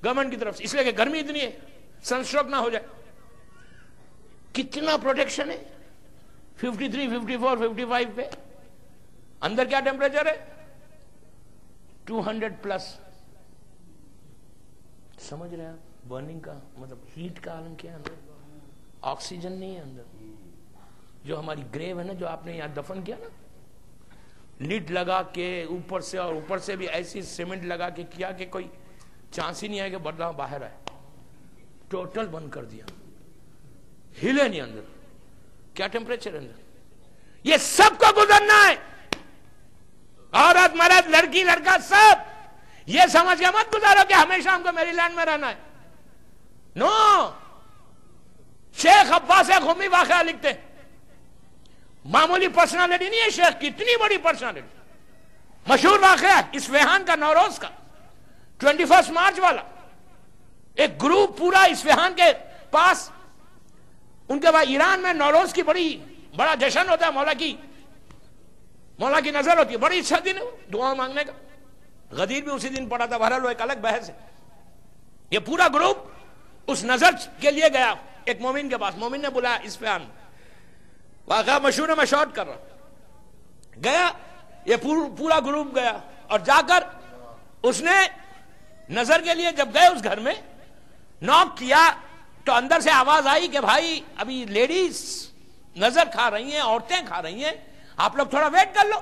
گورنمنٹ کی طرف سے, اس لیے کہ گرمی اتنی ہے, سن اسٹروک نہ ہو جائے. کتنا پروٹیکشن ہے 53, 54, 55 پہ. اندر کیا ٹیمپریچر ہے 200+. سمجھ رہے ہیں آپ برننگ کا مطلب؟ ہیٹ کا عالم کیا ہے اندر، آکسیجن نہیں ہے اندر. جو ہماری گریو ہے نا، جو آپ نے یہاں دفن کیا نا، لڈ لگا کے اوپر سے، اور اوپر سے بھی ایسی سیمنٹ لگا کے کیا کہ کوئی چانس ہی نہیں ہے کہ بردہ باہر آئے. ٹوٹل بند کر دیا، ہلے نہیں اندر. کیا ٹیمپریچر اندر؟ یہ سب کو گزرنا ہے، عورت مرد لڑکی لڑکا سب. یہ سمجھ کے مت گزارو کہ ہمیشہ ہم کو میری لینڈ میں رہنا ہے. نو. شیخ عباس قمی واقعہ لکھتے، معمولی پرسنالٹی نہیں ہے شیخ کی، اتنی بڑی پرسنالٹی. مشہور واقعہ اصفہان کا، نوروز کا 21 مارچ والا. ایک گروپ پورا اصفہان کے پاس، ان کے بعد ایران میں نوروز کی بڑا جشن ہوتا ہے. مولا کی نظر ہوتی ہے، بڑی اچھا دن ہے دعا مانگنے کا. غدیر بھی اسی دن پڑا تھا، بہرحال وہ ایک الگ بحث ہے. یہ پورا گروپ اس نظر کے لیے گیا ایک مومن کے پاس. مومن نے بلایا اصفہان، واقعہ مشہور ہے، میں شارٹ کر رہا ہوں. گیا یہ پورا گروپ گیا، اور جا کر اس نے نظر کے لیے جب گئے اس گھر میں، نوک کیا تو اندر سے آواز آئی کہ بھائی ابھی لیڈیز نظر کھا رہی ہیں، عورتیں کھا رہی ہیں، آپ لوگ تھوڑا ویٹ کر لو.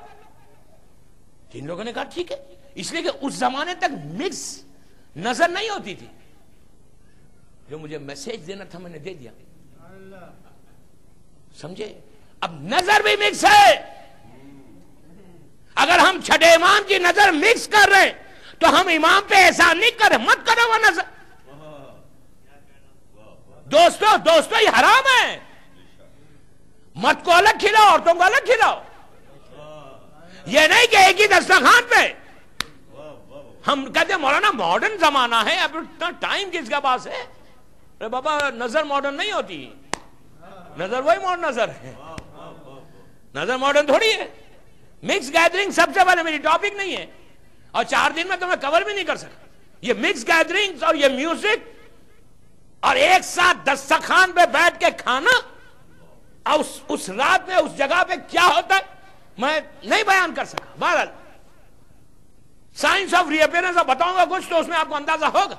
ان لوگوں نے کہا ٹھیک ہے، اس لیے کہ اس زمانے تک مکس نظر نہیں ہوتی تھی. جو مجھے میسج دینا تھا میں نے دے دیا، سمجھے؟ اب نظر بھی مکس ہے. اگر ہم چھٹے امام کی نظر مکس کر رہے ہیں تو ہم امام پہ احسان نہیں کر رہے. مت کرو وہ نظر. دوستو یہ حرام ہے. مت کو الگ کھلاؤ، عورتوں کو الگ کھلاؤ. یہ نہیں کہ ایک ہی دسترخوان پہ. ہم کہتے ہیں مولانا ماڈرن زمانہ ہے، اب اتنا ٹائم کس کے پاس ہے؟ ارے بابا نظر ماڈرن نہیں ہوتی، نظر وہی ماڈرن نظر ہے. نظر ماڈرن تھوڑی ہے. مکس گیدرنگ سب سے پہلے میری ٹاپک نہیں ہے، اور 4 دن میں تو میں کور بھی نہیں کر سکا. یہ مکس گیدرنگ اور یہ میوزک اور ایک ساتھ دسترخوان پہ بیٹھ کے کھانا، اور اس رات میں اس جگہ پہ کیا ہوتا ہے میں نہیں بیان کر سکا. بہرحال سائنس آف ری اپیئرنس بتاؤں گا کچھ تو اس میں آپ کو اندازہ ہوگا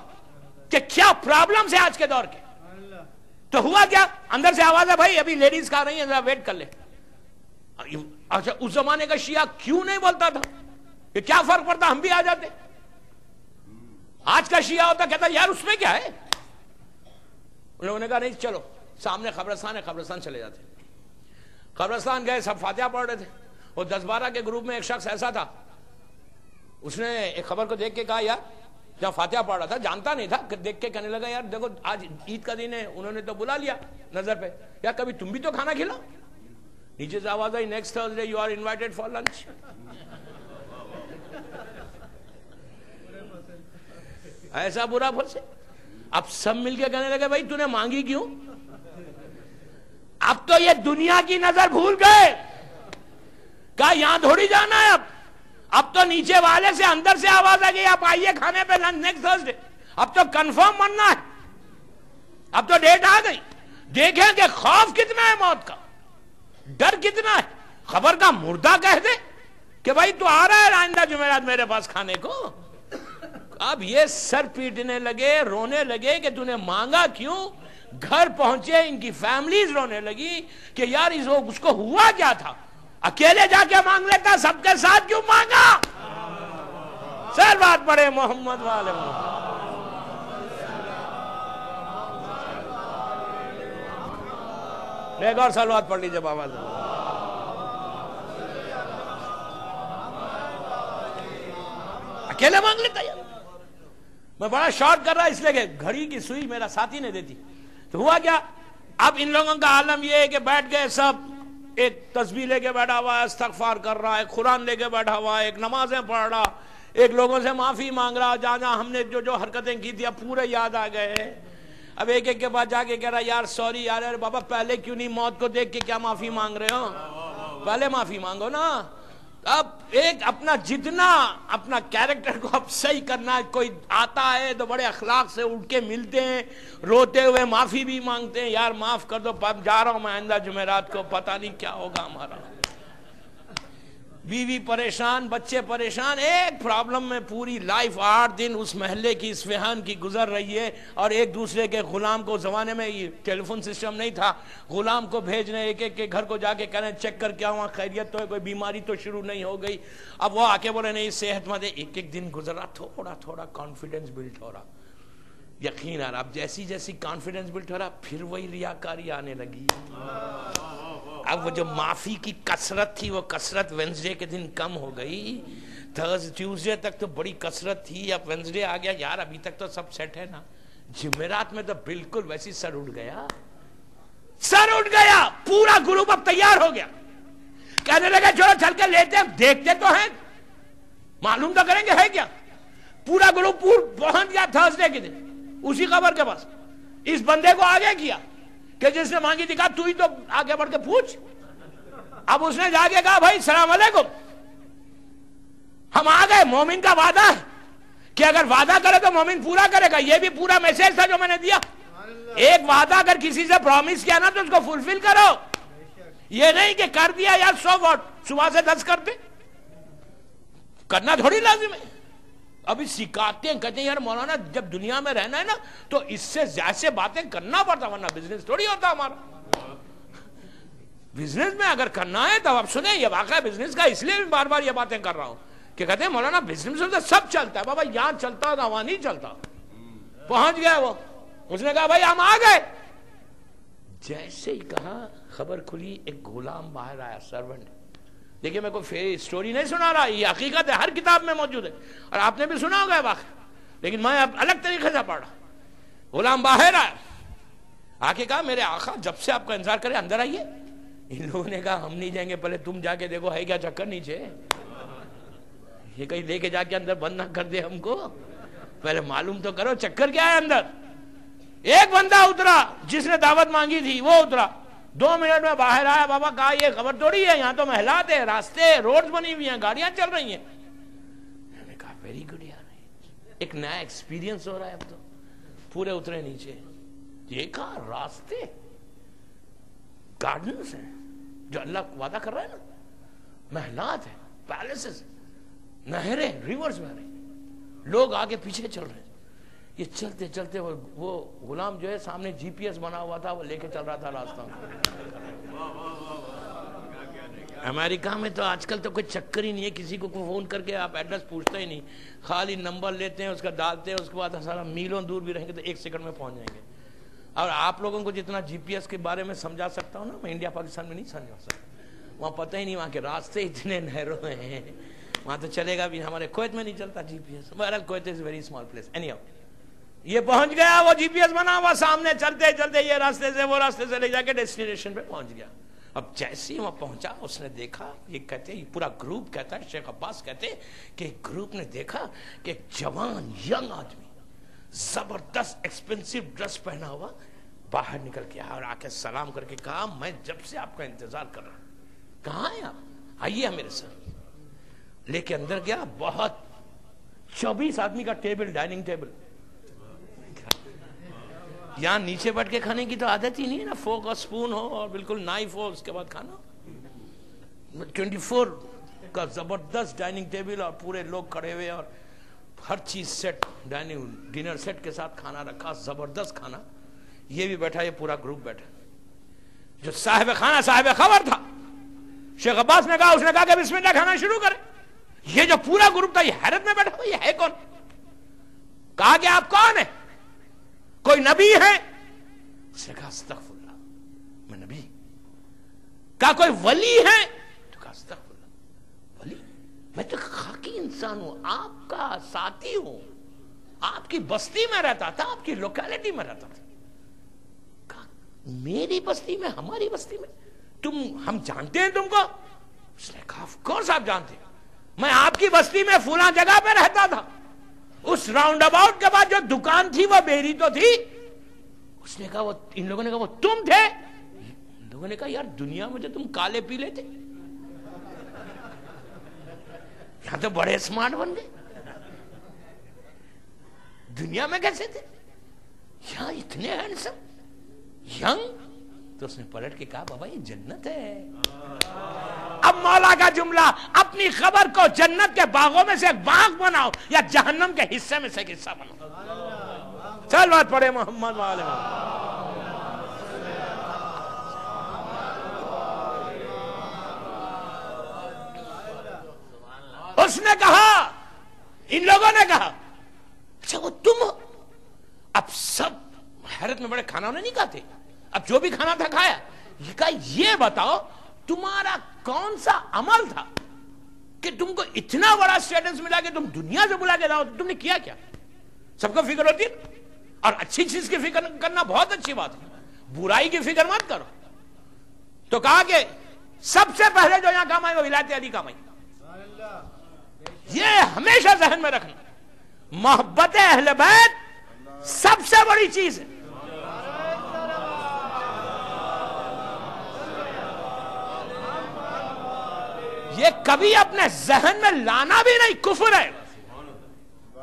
کہ کیا پرابلمز ہے آج کے دور کے. تو ہوا کیا، اندر سے آواز ہے بھائی ابھی لیڈیز کھا رہی ہیں، ذرا ویٹ کر لے. اچھا اس زمانے کا شیعہ کیوں نہیں بولتا تھا کہ کیا فرق پڑتا، ہم بھی آ جاتے. آج کا شیعہ ہوتا کہتا یار اس میں کیا ہے. ان لوگوں نے کہا نہیں چلو سامنے قبرستان ہے، قبرستان چلے جاتے. قبرستان گئے، سب فاتحہ پڑھ رہے تھے. وہ 10-12 کے گروپ میں ایک شخص ایسا تھا، اس نے ایک خبر کو دیکھ کے کہا یار، جب فاتحہ پڑھ رہا تھا جانتا نہیں تھا، دیکھ کے کہنے لگا یار دیکھو آج عید کا دن ہے، انہوں نے تو بلا لیا نظر پہ، یار کبھی تم بھی تو کھانا کھلاؤ. نیچے سے آواز آئی next Thursday you are invited for lunch. ایسا برا پھل سے. اب سب مل کے کہنے لگے بھائی تو نے مانگی کیوں؟ اب تو یہ دنیا کی نظر بھول گئے. کہا یہاں تھوڑی جانا ہے. اب تو نیچے والے سے اندر سے آواز آ گئی آپ آئیے کھانے پہ لنچ نیکسٹ تھرسڈے. اب تو کنفرم بننا ہے، اب تو ڈیٹ آ گئی. دیکھیں کہ خوف کتنا ہے موت کا، ڈر کتنا ہے. خبر کا مردہ کہہ دے کہ بھائی تو آ رہا ہے آئندہ جمعرات میرے پاس کھانے کو. اب یہ سر پیٹنے لگے، رونے لگے کہ تو نے مانگا کیوں. گھر پہنچے ان کی فیملیز رونے لگی کہ یار اس کو ہوا کیا تھا، اکیلے جا کے مانگ لیتا، سب کے ساتھ کیوں مانگا. سر بات پڑے محمد والے ایک اور سلوات پڑھ لیجئے بابا. اکیلے مانگ لیتا. یار میں بڑا شارٹ کر رہا اس لیے کہ گھڑی کی سوئی میرا ساتھی نے دیتی. تو ہوا کیا، اب ان لوگوں کا عالم یہ ہے کہ بیٹھ گئے سب، ایک تسبیح لے کے بیٹھا ہوا ہے، استغفار کر رہا ہے، قرآن لے کے بیٹھا ہوا ہے، ایک نمازیں پڑھ رہا، ایک لوگوں سے معافی مانگ رہا، جہاں ہم نے جو حرکتیں کی تھی اب پورے یاد آ گئے. اب ایک ایک کے بعد جا کے کہہ رہا یار سوری یار. ارے بابا پہلے کیوں نہیں موت کو دیکھ کے کیا معافی مانگ رہے ہو، پہلے معافی مانگو نا. اب ایک اپنا جتنا اپنا کیریکٹر کو اب صحیح کرنا ہے. کوئی آتا ہے تو بڑے اخلاق سے اٹھ کے ملتے ہیں، روتے ہوئے معافی بھی مانگتے ہیں، یار معاف کر دو جا رہا ہوں میں آئندہ جمعرات کو، پتہ نہیں کیا ہوگا ہمارا. بیوی پریشان، بچے پریشان، ایک پرابلم میں پوری لائف 8 دن اس محلے کی اصفہان کی گزر رہی ہے، اور ایک دوسرے کے غلام کو، زمانے میں یہ ٹیلی فون سسٹم نہیں تھا، غلام کو بھیجنے، ایک ایک کے گھر کو جا کے کہنے چیک کر کیا وہاں خیریت تو ہے، کوئی بیماری تو شروع نہیں ہو گئی. اب وہ آ کے بولے نہیں صحت مند ہے. ایک ایک دن گزرا، تھوڑا تھوڑا کانفیڈنس بلڈ ہو رہا، یقین آ رہا. اب جیسی جیسی کانفیڈنس بلڈ ہو رہا، پھر وہی ریاکاری آنے لگی. اب وہ جو معافی کی کثرت تھی، وہ کثرت وینسڈے کے دن کم ہو گئی. ٹیوزڈے تک تو بڑی کثرت تھی، اب وینسڈے آ گیا، یار ابھی تک تو سب سیٹ ہے نا. جمعرات میں تو بالکل ویسی سر اٹھ گیا، سر اٹھ گیا. پورا گروپ اب تیار ہو گیا، کہنے لگے چلو چل کے لیتے ہیں، دیکھتے تو ہیں، معلوم تو کریں گے ہے کیا. پورا گروپ پہنچ گیا تھرسڈے کے دن اسی خبر کے پاس. اس بندے کو آگے کیا کہ جس نے مانگی تھی، کہا تو ہی تو آگے بڑھ کے پوچھ. اب اس نے جا کے کہا بھائی السلام علیکم، ہم آ گئے. مومن کا وعدہ ہے کہ اگر وعدہ کرے تو مومن پورا کرے گا. یہ بھی پورا میسج تھا جو میں نے دیا. ایک وعدہ اگر کسی سے پرامیس کیا نا تو اس کو فلفل کرو. یہ نہیں کہ کر دیا یار 100 واٹ صبح سے 10 کرتے، کرنا تھوڑی لازم ہے. ابھی سکھاتے ہیں، کہتے ہیں یار مولانا جب دنیا میں رہنا ہے نا تو اس سے زیادہ باتیں کرنا پڑتا، ورنہ بزنس تھوڑی ہوتا ہمارا. بزنس میں اگر کرنا ہے تو اب سنیں، یہ واقعہ بزنس کا اس لیے بھی بار بار یہ باتیں کر رہا ہوں کہ کہتے ہیں مولانا بزنس میں تو سب چلتا ہے. بابا یہاں چلتا تھا، وہاں نہیں چلتا. پہنچ گیا وہ، اس نے کہا بھائی ہم آ گئے. جیسے ہی کہا خبر کھلی، ایک غلام باہر آیا، سرونٹ. دیکھیے میں کوئی اسٹوری نہیں سنا رہا، یہ حقیقت ہے، ہر کتاب میں موجود ہے اور آپ نے بھی سنا ہوگا واقعہ، لیکن میں اب الگ طریقے سے پڑھ رہا. غلام باہر آیا، آ کے کہا میرے آقا جب سے آپ کا انتظار کرے اندر آئیے. ان لوگوں نے کہا ہم نہیں جائیں گے، پہلے تم جا کے دیکھو ہے کیا چکر نیچے، یہ کہیں لے کے جا کے اندر بند نہ کر دے ہم کو، پہلے معلوم تو کرو چکر کیا ہے اندر. ایک بندہ اترا جس نے دعوت مانگی تھی، وہ اترا 2 منٹ میں باہر آیا. بابا کہا یہ خبر توڑی ہے، یہاں تو محلات ہے، راستے روڈز بنی ہوئی ہیں، گاڑیاں چل رہی ہیں. میں نے کہا ویری گڈ یار، ایک نیا ایکسپیرینس ہو رہا ہے. اب تو پورے اترے نیچے، دیکھا راستے، گارڈنز ہیں جو اللہ وعدہ کر رہا ہے نا، محلات ہیں، پیلیسز، نہریں، ریورز بہ رہی، لوگ آگے پیچھے چل رہے ہیں. یہ چلتے چلتے وہ غلام جو ہے سامنے جی پی ایس بنا ہوا تھا، وہ لے کے چل رہا تھا راستہ. امریکہ میں تو آج کل تو کوئی چکر ہی نہیں ہے، کسی کو فون کر کے آپ ایڈریس پوچھتے ہی نہیں، خالی نمبر لیتے ہیں، اس کا ڈالتے ہیں، اس کے بعد سارا میلوں دور بھی رہیں گے تو 1 سیکنڈ میں پہنچ جائیں گے. اور آپ لوگوں کو جتنا جی پی ایس کے بارے میں سمجھا سکتا ہوں نا، میں انڈیا پاکستان میں نہیں سمجھا سکتا. وہاں پتہ ہی نہیں، وہاں کے راستے اتنے نہروں ہیں، وہاں تو چلے گا بھی. ہمارے کویت میں نہیں چلتا جی پی ایس. بہرحال Kuwait is very small place. Any how یہ پہنچ گیا، وہ جی پی ایس بنا ہوا سامنے، چلتے چلتے یہ راستے سے وہ راستے سے لے جا کے ڈیسٹینیشن پہ پہنچ گیا. اب جیسے ہی وہاں پہنچا، اس نے دیکھا، یہ کہتے ہیں پورا گروپ کہتا ہے، شیخ عباس کہتے ہیں کہ ایک گروپ نے دیکھا کہ ایک جوان ینگ آدمی زبردست ایکسپینسو ڈریس پہنا ہوا باہر نکل کے اور آ کے سلام کر کے کہا میں جب سے آپ کا انتظار کر رہا ہوں. کہاں ہیں آپ؟ آئیے میرے ساتھ. لے کے اندر گیا. بہت 24 آدمی کا ٹیبل، ڈائننگ ٹیبل. یہاں نیچے بیٹھ کے کھانے کی تو عادت ہی نہیں ہے نا، فورک اور سپون ہو اور بالکل نائف ہو، اس کے بعد کھانا. 24 کا زبردست ڈائننگ ٹیبل اور پورے لوگ کھڑے ہوئے اور ہر چیز سیٹ، ڈائننگ ڈنر سیٹ کے ساتھ کھانا رکھا، زبردست کھانا. یہ بھی بیٹھا، یہ پورا گروپ بیٹھا. جو صاحب کھانا صاحب خبر تھا، شیخ عباس نے کہا، اس نے کہا کہ بسم اللہ کھانا شروع کرے. یہ جو پورا گروپ تھا یہ حیرت میں بیٹھا ہوا، یہ ہے کون؟ کہا کہ آپ کون ہیں؟ کوئی نبی ہے؟ اس نے کہا استغفر اللہ، میں نبی. کہا کوئی ولی ہے؟ تو کہا استغفر اللہ، ولی؟ میں تو خاکی انسان ہوں، آپ کا ساتھی ہوں، آپ کی بستی میں رہتا تھا، آپ کی لوکیلٹی میں رہتا تھا. کہا میری بستی میں، ہماری بستی میں؟ ہم جانتے ہیں تم کو؟ اس نے کہا آف کورس آپ جانتے ہیں، میں آپ کی بستی میں فلاں جگہ پہ رہتا تھا. اس راؤنڈ اباؤٹ کے بعد جو دکان تھی وہ بیری تو تھی. اس نے کہا وہ، ان لوگوں نے کہا وہ تم تھے؟ ان لوگوں نے کہا یار دنیا میں جو تم کالے پیلے تھے، یہاں تو بڑے اسمارٹ بن گئے، دنیا میں کیسے تھے؟ یہاں اتنے ہینڈسم ینگ. تو اس نے پلٹ کے کہا بابا یہ جنت ہے. اب مولا کا جملہ، اپنی خبر کو جنت کے باغوں میں سے ایک باغ بناؤ یا جہنم کے حصے میں سے ایک حصہ بناؤ۔ چل بات پڑھے محمد والے اس نے کہا، ان لوگوں نے کہا اچھا وہ تم ہو؟ اب سب حیرت میں بڑے، کھانا انہیں نہیں کھاتے، اب جو بھی کھانا تھا کھایا۔ یہ کہا یہ بتاؤ تمہارا کون سا عمل تھا کہ تم کو اتنا بڑا سٹیٹس ملا کہ تم دنیا سے بلا کے لاؤ؟ تم نے کیا کیا؟ سب کو فکر ہوتی ہے، اور اچھی چیز کی فکر کرنا بہت اچھی بات ہے، برائی کی فکر مت کرو۔ تو کہا کہ سب سے پہلے جو یہاں کام آئی وہ ولایت علی کام آئی۔ یہ ہمیشہ ذہن میں رکھنا، محبت اہل بیت سب سے بڑی چیز ہے۔ یہ کبھی اپنے ذہن میں لانا بھی نہیں، کفر ہے۔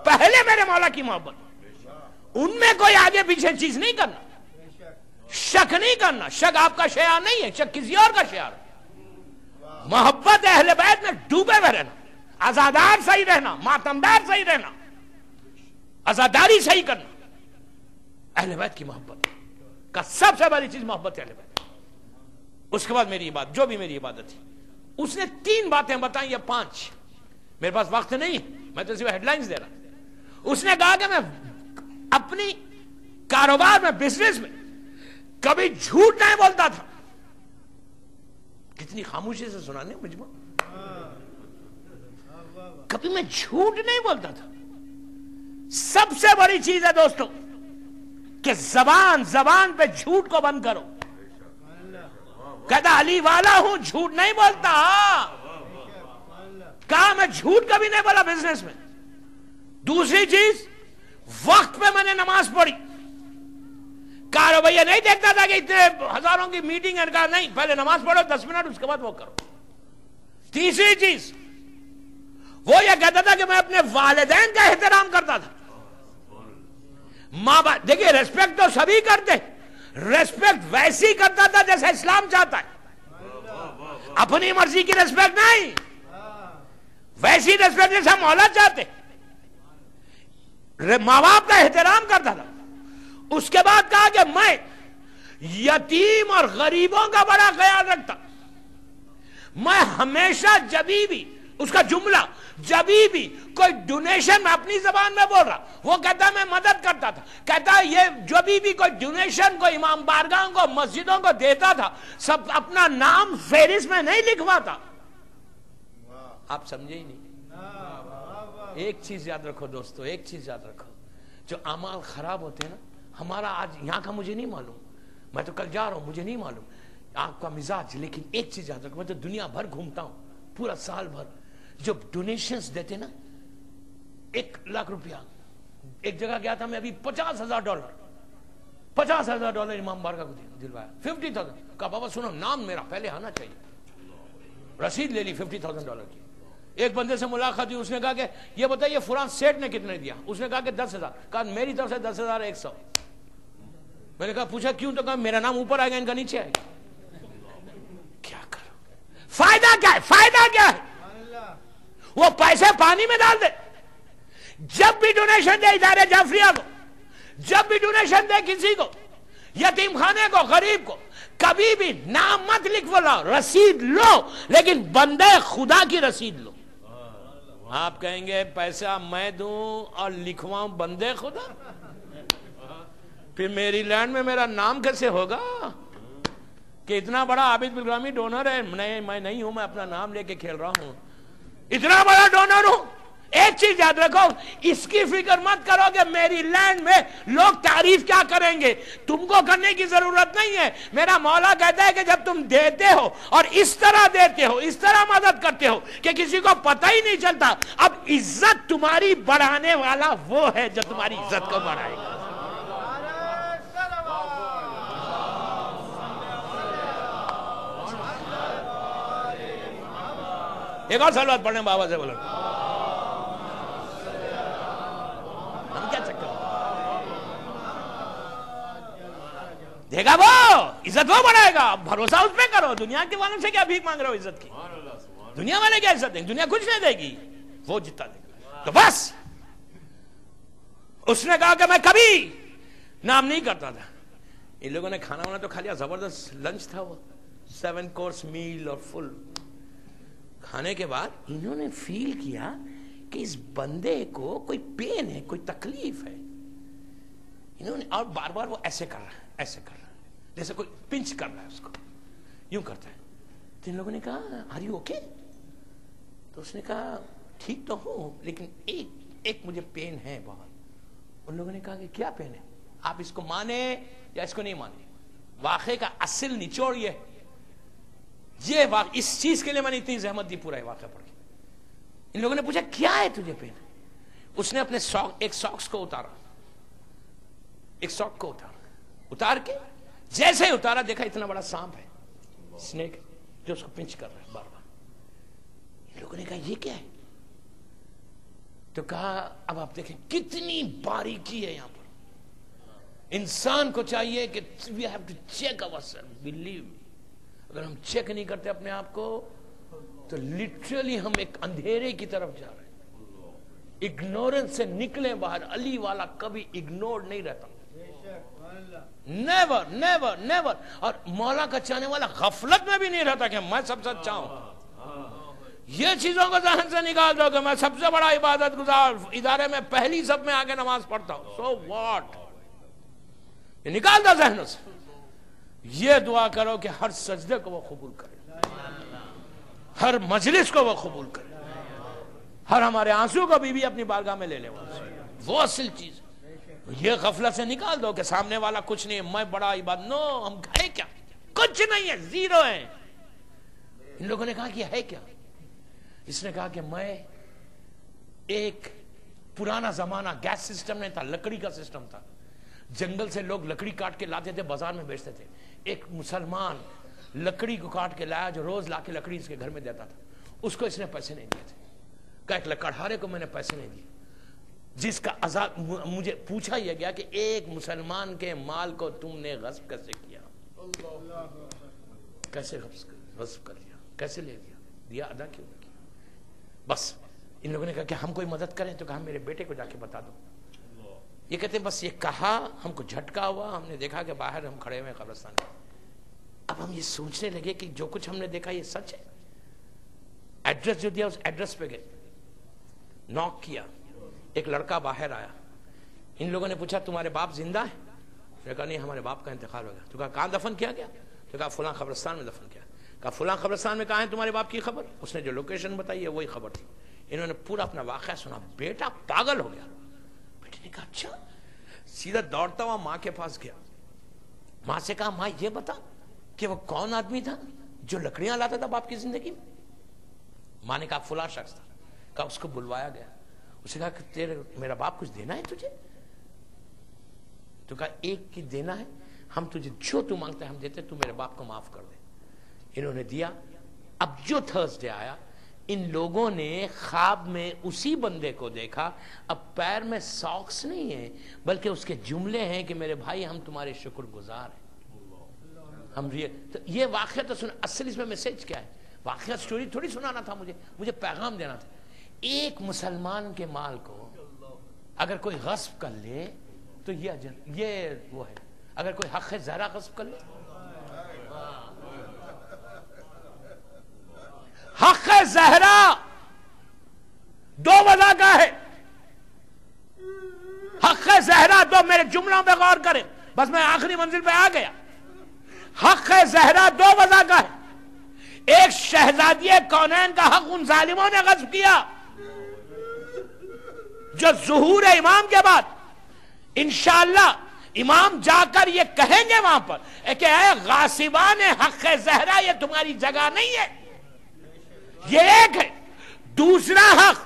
پہلے میرے مولا کی محبت، ان میں کوئی آگے پیچھے چیز نہیں کرنا، شک نہیں کرنا۔ شک آپ کا شعار نہیں ہے، شک کسی اور کا شعار ہے۔ محبت اہل بیت میں ڈوبے ہوئے رہنا، عزادار صحیح رہنا، ماتمدار صحیح رہنا، عزاداری صحیح کرنا۔ اہل بیت کی محبت کا سب سے بڑی چیز محبت اہل بیت۔ اس کے بعد میری عبادت، جو بھی میری عبادت تھی، اس نے 3 باتیں بتائیں یا 5، میرے پاس وقت نہیں، میں تو صرف ہیڈ لائنز دے رہا۔ اس نے کہا کہ میں اپنی کاروبار میں، بزنس میں کبھی جھوٹ نہیں بولتا تھا۔ کتنی خاموشی سے سنانے مجھے، کبھی میں جھوٹ نہیں بولتا تھا۔ سب سے بڑی چیز ہے دوستو کہ زبان پہ جھوٹ کو بند کرو۔ کہتا علی والا ہوں، جھوٹ نہیں بولتا۔ کہا میں جھوٹ کبھی نہیں بولا بزنس میں۔ دوسری چیز، وقت پہ میں نے نماز پڑھی۔ کاروبار نہیں دیکھتا تھا کہ اتنے ہزاروں کی میٹنگ ہے، کہا نہیں، پہلے نماز پڑھو 10 منٹ، اس کے بعد وہ کرو۔ تیسری چیز، وہ یہ کہتا تھا کہ میں اپنے والدین کا احترام کرتا تھا۔ ماں باپ، دیکھیے ریسپیکٹ تو سبھی کرتے، ریسپیکٹ ویسی کرتا تھا جیسے اسلام چاہتا ہے، اپنی مرضی کی ریسپیکٹ نہیں، ویسی ریسپیکٹ جیسا مولا چاہتے۔ ماں باپ کا احترام کرتا تھا۔ اس کے بعد کہا کہ میں یتیم اور غریبوں کا بڑا خیال رکھتا۔ میں ہمیشہ جبھی بھی، اس کا جملہ، جبھی بھی کوئی ڈونیشن، میں اپنی زبان میں بول رہا، وہ کہتا میں مدد کرتا تھا۔ کہتا یہ جبھی بھی کوئی ڈونیشن کو امام بارگاہ کو، مسجدوں کو دیتا تھا، سب اپنا نام فہرست میں نہیں لکھواتا۔ آپ سمجھے ہی نہیں۔ ایک چیز یاد رکھو دوستو، ایک چیز یاد رکھو، جو اعمال خراب ہوتے ہیں نا، ہمارا آج یہاں کا مجھے نہیں معلوم، میں تو کل جا رہا ہوں، مجھے نہیں معلوم آپ کا مزاج، لیکن ایک چیز یاد رکھو، میں تو دنیا بھر گھومتا ہوں، پورا سال بھر، جو ڈونیشنز دیتے نا، 1 لاکھ روپیہ، ایک جگہ گیا تھا میں ابھی، $50,000 امام بارگاہ کو دلوایا، 50,000، کہا بابا سنو، نام میرا پہلے آنا چاہیے، رسید لے لی $50,000 کی۔ ایک بندے سے ملاقات ہوئی، اس نے کہا کہ یہ بتائیے فلاں سیٹ نے کتنے دیا؟ اس نے کہا کہ 10,000، کہا میری طرف سے 10,100۔ میں نے کہا پوچھا کیوں؟ تو کہا میرا نام اوپر آئے گا، ان کا نیچے آئے گا۔ کیا کرو؟ فائدہ کیا ہے؟ فائدہ کیا ہے؟ وہ پیسے پانی میں ڈال دے۔ جب بھی ڈونیشن دے ادارے جعفریہ کو، جب بھی ڈونیشن دے کسی کو، یتیم خانے کو، غریب کو، کبھی بھی نام مت لکھو، رسید لو، لیکن بندے خدا کی رسید لو۔ آپ کہیں گے پیسہ میں دوں اور لکھواؤں بندے خدا، پھر میری لینڈ میں میرا نام کیسے ہوگا کہ اتنا بڑا عابد بالغرامی ڈونر ہے؟ میں نہیں ہوں، میں اپنا نام لے کے کھیل رہا ہوں، اتنا بڑا ڈونر ہوں۔ ایک چیز یاد رکھو، اس کی فکر مت کرو کہ میری لینڈ میں لوگ تعریف کیا کریں گے، تم کو کرنے کی ضرورت نہیں ہے۔ میرا مولا کہتا ہے کہ جب تم دیتے ہو اور اس طرح دیتے ہو، اس طرح مدد کرتے ہو کہ کسی کو پتہ ہی نہیں چلتا، اب عزت تمہاری بڑھانے والا وہ ہے جو تمہاری عزت کو بڑھائے گا۔ ایک اور سلوات پڑھنے بابا سے بولو، ہم کیا چکر دے گا وہ، عزت وہ بڑھائے گا، بھروسہ اس پہ کرو، دنیا کے والوں سے کیا بھیک مانگ رہے ہو عزت کی۔ دنیا والے کیا عزت دیں گے؟ دنیا کچھ نہیں دے گی، وہ جتا دے گا. تو بس اس نے کہا کہ میں کبھی نام نہیں کرتا تھا. ان لوگوں نے کھانا وانا تو کھا لیا، زبردست لنچ تھا، وہ 7 کورس میل اور فل. کھانے کے بعد انہوں نے فیل کیا کہ اس بندے کو کوئی پین ہے، کوئی تکلیف ہے. انہوں نے اور بار بار وہ ایسے کر رہا ہے، ایسے کر رہا ہے، جیسے کوئی پنچ کر رہا ہے اس کو، یوں کرتا ہے. تو ان لوگوں نے کہا آر یو اوکے؟ تو اس نے کہا ٹھیک تو ہوں، لیکن ایک مجھے پین ہے بہت. ان لوگوں نے کہا کہ کیا پین ہے؟ آپ اس کو مانیں یا اس کو نہیں مانیں، واقعے کا اصل نچوڑ یہ اس چیز کے لیے میں نے اتنی زحمت دی پورا واقعہ پڑھ کے. ان لوگوں نے پوچھا کیا ہے تجھے پین؟ اس نے اپنے ایک ساکس کو اتارا، ایک ساک کو اتار کے جیسے ہی اتارا دیکھا اتنا بڑا سانپ ہے، سنیک، جو اس کو پنچ کر رہا ہے بار بار. ان لوگوں نے کہا یہ کیا ہے؟ تو کہا اب آپ دیکھیں کتنی باریکی ہے یہاں پر. انسان کو چاہیے کہ we have to check ourselves, believe me. اگر ہم چیک نہیں کرتے اپنے آپ کو تو لٹرلی ہم ایک اندھیرے کی طرف جا رہے ہیں. اگنورنس سے نکلیں باہر. علی والا کبھی اگنور نہیں رہتا، نیور نیور نیور. اور مولا کا چاہنے والا غفلت میں بھی نہیں رہتا کہ میں سب سے اچھا ہوں. یہ چیزوں کو ذہن سے نکال دو کہ میں سب سے بڑا عبادت گزار ادارے میں پہلی سب میں آگے نماز پڑھتا ہوں، سو واٹ، یہ نکال دو ذہنوں سے. یہ دعا کرو کہ ہر سجدے کو وہ قبول کرے، ہر مجلس کو وہ قبول کرے، ہر ہمارے آنسو کو بھی اپنی بارگاہ میں لے لے. وہ اصل چیز. یہ غفلت سے نکال دو کہ سامنے والا کچھ نہیں ہے، میں بڑا عبادت. نو، ہم ہے کیا؟ کچھ نہیں ہے، زیرو ہے. ان لوگوں نے کہا کہ ہے کیا؟ اس نے کہا کہ میں ایک پرانا زمانہ، گیس سسٹم نہیں تھا، لکڑی کا سسٹم تھا. جنگل سے لوگ لکڑی کاٹ کے لاتے تھے، بازار میں بیچتے تھے. ایک مسلمان لکڑی کو کاٹ کے لایا جو روز لا کے لکڑی اس کے گھر میں دیتا تھا. اس کو اس نے پیسے نہیں دیے تھے. کہا ایک لکڑہارے کو میں نے پیسے نہیں دیے. جس کا عذاب مجھے پوچھا یہ گیا کہ ایک مسلمان کے مال کو تم نے غصب کیسے کیا؟ کیسے غصب کر لیا؟ کیسے لے لیا؟ دیا ادا کیوں نہیں کیا؟ بس ان لوگوں نے کہا کہ ہم کوئی مدد کریں. تو کہا میرے بیٹے کو جا کے بتا دو. یہ کہتے بس یہ کہا، ہم کو جھٹکا ہوا، ہم نے دیکھا کہ باہر ہم کھڑے ہوئے قبرستان میں. اب ہم یہ سوچنے لگے کہ جو کچھ ہم نے دیکھا یہ سچ ہے. ایڈریس جو دیا اس ایڈریس پہ گئے، نوک کیا، ایک لڑکا باہر آیا. ان لوگوں نے پوچھا تمہارے باپ زندہ ہے؟ اس نے کہا نہیں، ہمارے باپ کا انتقال ہو گیا. تو کہا کہاں دفن کیا گیا؟ تو کہا فلاں قبرستان میں دفن کیا. کہا فلاں قبرستان میں کہاں ہے تمہارے باپ کی خبر؟ اس نے جو لوکیشن بتائی ہے وہی خبر تھی. انہوں نے پورا اپنا واقعہ سنا. بیٹا پاگل ہو گیا. بیٹے نے کہا اچھا. سیدھا دوڑتا ہوا ماں کے پاس گیا. ماں سے کہا ماں یہ بتا کہ وہ کون آدمی تھا جو لکڑیاں لاتا تھا باپ کی زندگی میں؟ ماں نے کہا فلاں شخص تھا. کہا اس کو بلوایا گیا. اسے کہا کہ میرا باپ کچھ دینا ہے تجھے؟ تو کہا ایک کی دینا ہے، ہم تجھے جو تو مانگتا ہے ہم دیتے، تو میرے باپ کو معاف کر دے. انہوں نے دیا. اب جو تھرسڈے آیا ان لوگوں نے خواب میں اسی بندے کو دیکھا. اب پیر میں ساکس نہیں ہے بلکہ اس کے جملے ہیں کہ میرے بھائی ہم تمہارے شکر گزار ہیں. ہم تو یہ واقعہ تو سن، اصل اس میں میسج کیا ہے؟ واقعہ سٹوری تھوڑی سنانا تھا مجھے پیغام دینا تھا. ایک مسلمان کے مال کو اگر کوئی غصب کر لے تو یہ اجر، یہ وہ ہے. اگر کوئی حق زہرا غصب کر لے، حق زہرا دو وجہ کا ہے. حق زہرا دو، میرے جملوں پہ غور کریں، بس میں آخری منزل پہ آ گیا. حق زہرا دو وجہ کا ہے. ایک شہزادی کونین کا حق ان ظالموں نے غصب کیا جو ظہور امام کے بعد انشاءاللہ امام جا کر یہ کہیں گے وہاں پر کہ اے غاصبان حق زہرا یہ تمہاری جگہ نہیں ہے. یہ ایک ہے. دوسرا حق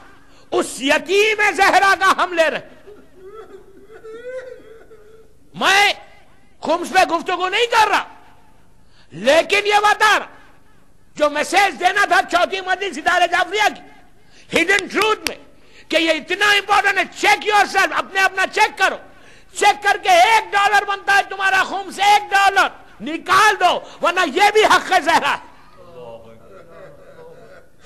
اس یتیم زہرا کا ہم لے رہے. میں خمس پہ گفتگو نہیں کر رہا لیکن یہ بتا رہا جو میسج دینا تھا چوتھی مجلس ادارے جعفریہ کی ہڈن ٹروتھ میں کہ یہ اتنا امپورٹنٹ ہے. چیک یور سیلف، اپنا چیک کرو. چیک کر کے $1 بنتا ہے تمہارا خمس، $1 نکال دو ورنہ یہ بھی حق زہرا ہے.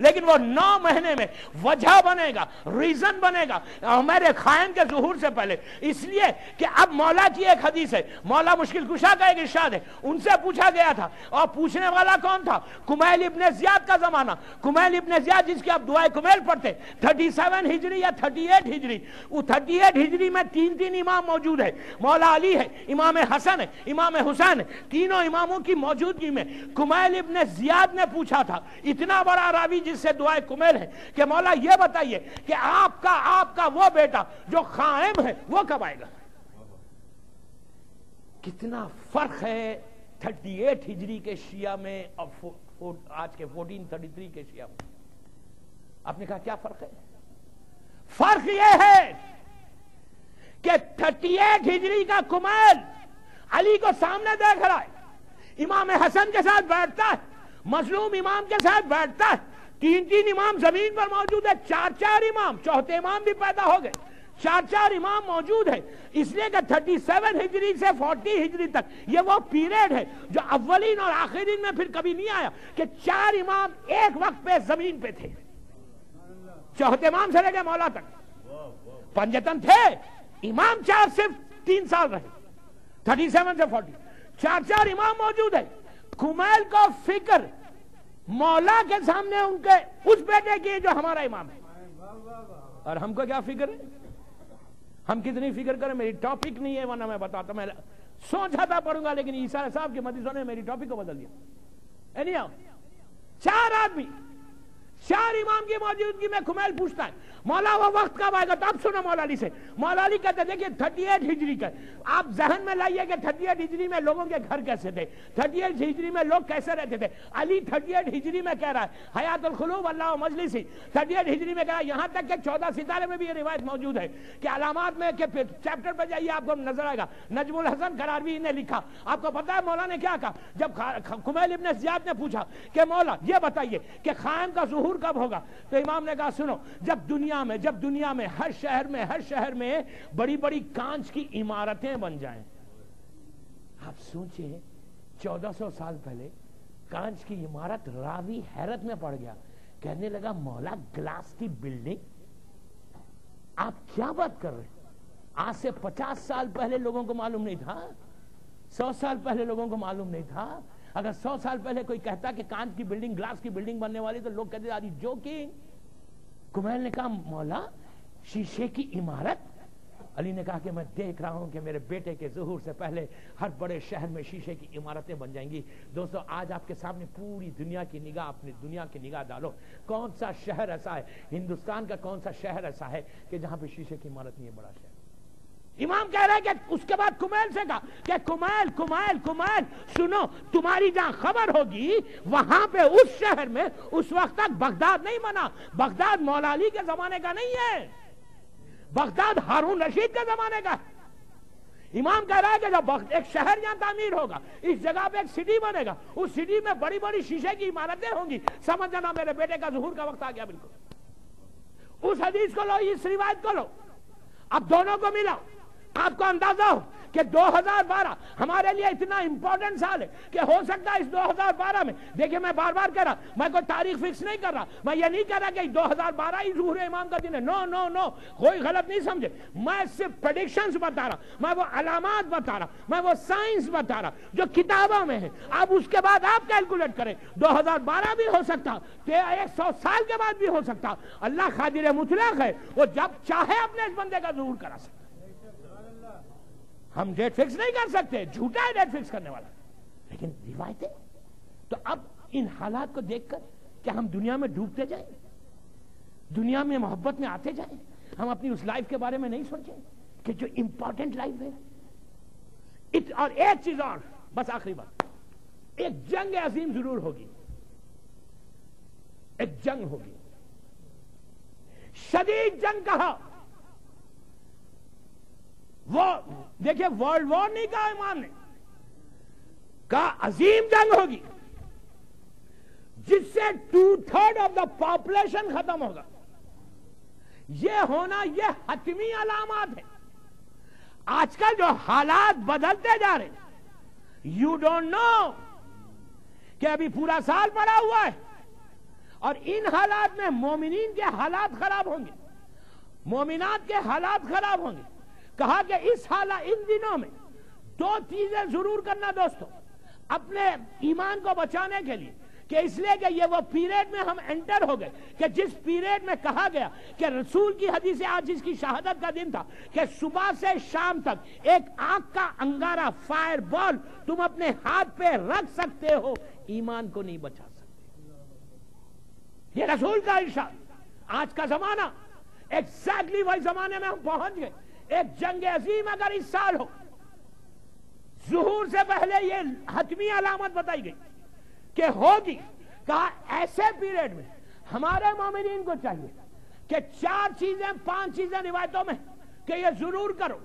لیکن وہ 9 مہینے میں وجہ بنے گا، ریزن بنے گا میرے خائن کے ظہور سے پہلے. اس لیے کہ اب مولا کی ایک حدیث ہے، مولا مشکل کشا کا ایک ارشاد ہے، ان سے پوچھا گیا تھا، اور پوچھنے والا کون تھا؟ کمیل ابن زیاد کا زمانہ. کمیل ابن زیاد جس کی آپ دعائے کمیل پڑھتے 37 ہجری یا 38 ہجری، وہ 38 ہجری میں 3 امام موجود ہے، مولا علی ہے، امام حسن ہے، امام حسین ہے، تینوں اماموں کی موجودگی میں کمیل ابن زیاد نے پوچھا تھا، اتنا بڑا راوی جس سے دعائے کمیل ہے، کہ مولا یہ بتائیے کہ آپ کا وہ بیٹا جو قائم ہے وہ کب آئے گا؟ کتنا فرق ہے 38 ہجری کے شیعہ میں اور آج کے 1433 کے شیعہ میں. آپ نے کہا کیا فرق ہے؟ فرق یہ ہے کہ 38 ہجری کا کمیل علی کو سامنے دیکھ رہا ہے، امام حسن کے ساتھ بیٹھتا ہے، مظلوم امام کے ساتھ بیٹھتا ہے، 3 امام زمین پر موجود ہے، 4 امام، چوتھے امام بھی پیدا ہو گئے، 4 امام موجود ہے. اس لیے کہ 37 ہجری سے 40 ہجری تک یہ وہ پیریڈ ہے جو اولین اور آخرین میں پھر کبھی نہیں آیا کہ 4 امام ایک وقت پہ زمین پہ تھے. چوتھے امام سے لے کے مولا تک پنجتن تھے، امام 4 صرف 3 سال رہے، 37 سے 40، 4 امام موجود ہے. کمیل کو فکر مولا کے سامنے ان کے اس بیٹے کی جو ہمارا امام ہے، اور ہم کو کیا فکر ہے؟ ہم کتنی فکر کریں؟ میری ٹاپک نہیں ہے، ورنہ میں بتاتا، میں سوچا تھا پڑھوں گا، لیکن عیسیٰ صاحب کے مدرسوں نے میری ٹاپک کو بدل دیا. اینی ہاؤ 4 آدمی، 4 امام کی موجودگی میں کمیل پوچھتا ہے مولا وہ وقت کب آئے گا؟ تو اب سنو مولا علی سے. مولا علی کہتے دیکھیں 38 ہجری کا آپ ذہن میں لائیے کہ 38 ہجری میں لوگوں کے گھر کیسے تھے، 38 ہجری میں لوگ کیسے رہتے تھے. علی 38 ہجری میں کہہ رہا ہے، حیات القلوب اللہ مجلسی 38 ہجری میں کہہ رہا ہے، یہاں تک کہ 14 ستارے میں بھی یہ روایت موجود ہے کہ علامات میں کہ چیپٹر پہ جائیے آپ کو نظر آئے گا، نجم الحسن قراروی نے لکھا. آپ کو پتا ہے مولا نے کیا کہا جب کمیل ابن زیاد نے پوچھا کہ مولا یہ بتائیے کہ قائم کا ظہور کب ہوگا؟ تو امام نے کہا سنو، جب دنیا میں ہر شہر میں بڑی بڑی کانچ کی عمارتیں بن جائیں. آپ سوچیں 1400 سال پہلے کانچ کی عمارت، راوی حیرت میں پڑ گیا، کہنے لگا مولا گلاس کی بلڈنگ؟ آپ کیا بات کر رہے ہیں؟ آج سے 50 سال پہلے لوگوں کو معلوم نہیں تھا، 100 سال پہلے لوگوں کو معلوم نہیں تھا. اگر 100 سال پہلے کوئی کہتا کہ کانچ کی بلڈنگ، گلاس کی بلڈنگ بننے والی، تو لوگ کہتے آدھی جوکنگ. کمیل نے کہا مولا شیشے کی عمارت؟ علی نے کہا کہ میں دیکھ رہا ہوں کہ میرے بیٹے کے ظہور سے پہلے ہر بڑے شہر میں شیشے کی عمارتیں بن جائیں گی. دوستو آج آپ کے سامنے پوری دنیا کی نگاہ، اپنی دنیا کی نگاہ ڈالو، کون سا شہر ایسا ہے، ہندوستان کا کون سا شہر ایسا ہے کہ جہاں پہ شیشے کی عمارت نہیں ہے؟ بڑا شہر. امام کہہ رہے کہ اس کے بعد کمیل سے کہا کہ کمیل سنو، تمہاری جہاں خبر ہوگی وہاں پہ اس شہر میں اس وقت تک بغداد نہیں بنا. بغداد مولا علی کے زمانے کا نہیں ہے، بغداد ہارون رشید کے زمانے کا ہے. امام کہہ رہا ہے کہ جب ایک شہر یہاں تعمیر ہوگا، اس جگہ پہ ایک سٹی بنے گا، اس سٹی میں بڑی بڑی شیشے کی عمارتیں ہوں گی. سمجھ جانا میرے بیٹے کا ظہور کا وقت آ گیا. بالکل اس حدیث کو لو، اس روایت کو لو، اب دونوں کو ملا. آپ کو اندازہ ہو کہ 2012 ہمارے لیے اتنا امپورٹنٹ سال ہے کہ ہو سکتا ہے اس 2012 میں، دیکھیں میں بار بار کہہ رہا، میں کوئی تاریخ فکس نہیں کر رہا، میں یہ نہیں کہہ رہا کہ 2012 ہی ظہور امام کا دن ہے. نو، کوئی غلط نہیں سمجھے، میں صرف پریڈکشنز بتا رہا، میں وہ علامات بتا رہا، میں وہ سائنس بتا رہا جو کتابوں میں ہے. اب اس کے بعد آپ کیلکولیٹ کریں، 2012 بھی ہو سکتا، 100 سال کے بعد بھی ہو سکتا. اللہ قادر مطلق ہے، وہ جب چاہے اپنے اس بندے کا ظہور کرا سکتا. ہم ڈیٹ فکس نہیں کر سکتے، جھوٹا ہے ڈیٹ فکس کرنے والا، لیکن روایتیں. تو اب ان حالات کو دیکھ کر کیا ہم دنیا میں ڈوبتے جائیں، دنیا میں محبت میں آتے جائیں؟ ہم اپنی اس لائف کے بارے میں نہیں سوچیں کہ جو امپورٹنٹ لائف ہے. اور ایک چیز اور، بس آخری بات، ایک جنگ عظیم ضرور ہوگی، ایک جنگ ہوگی، شدید جنگ کہا. وہ دیکھیں ورلڈ وار نہیں کہا امام نے، کہا عظیم جنگ ہوگی جس سے 2/3 آف دا پاپولیشن ختم ہوگا. یہ ہونا یہ حتمی علامات ہے. آج کل جو حالات بدلتے جا رہے ہیں، یو ڈونٹ نو کہ ابھی پورا سال پڑا ہوا ہے اور ان حالات میں مومنین کے حالات خراب ہوں گے، مومنات کے حالات خراب ہوں گے. کہا کہ اس حالات ان دنوں میں دو چیزیں ضرور کرنا دوستو اپنے ایمان کو بچانے کے لیے، کہ اس لیے کہ یہ وہ پیریڈ میں ہم انٹر ہو گئے کہ جس پیریڈ میں کہا گیا کہ رسول کی حدیث آج جس کی شہادت کا دن تھا کہ صبح سے شام تک ایک آگ کا انگارہ فائر بال تم اپنے ہاتھ پہ رکھ سکتے ہو، ایمان کو نہیں بچا سکتے. یہ رسول کا ارشاد. آج کا زمانہ ایگزیکٹلی وہی زمانے میں ہم پہنچ گئے. ایک جنگ عظیم اگر اس سال ہو، ظہور سے پہلے یہ حتمی علامت بتائی گئی کہ ہوگی. کہا ایسے پیریڈ میں ہمارے مومنین کو چاہیے کہ 4 چیزیں 5 چیزیں روایتوں میں کہ یہ ضرور کرو.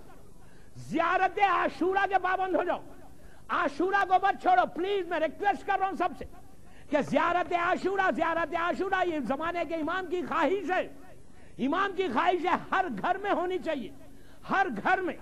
زیارت عاشورہ کے پابند ہو جاؤ، عاشورہ کو مت چھوڑو. پلیز میں ریکویسٹ کر رہا ہوں سب سے کہ زیارت عاشورہ یہ زمانے کے امام کی خواہش ہے. امام کی خواہش ہے ہر گھر میں ہونی چاہیے، ہر گھر میں.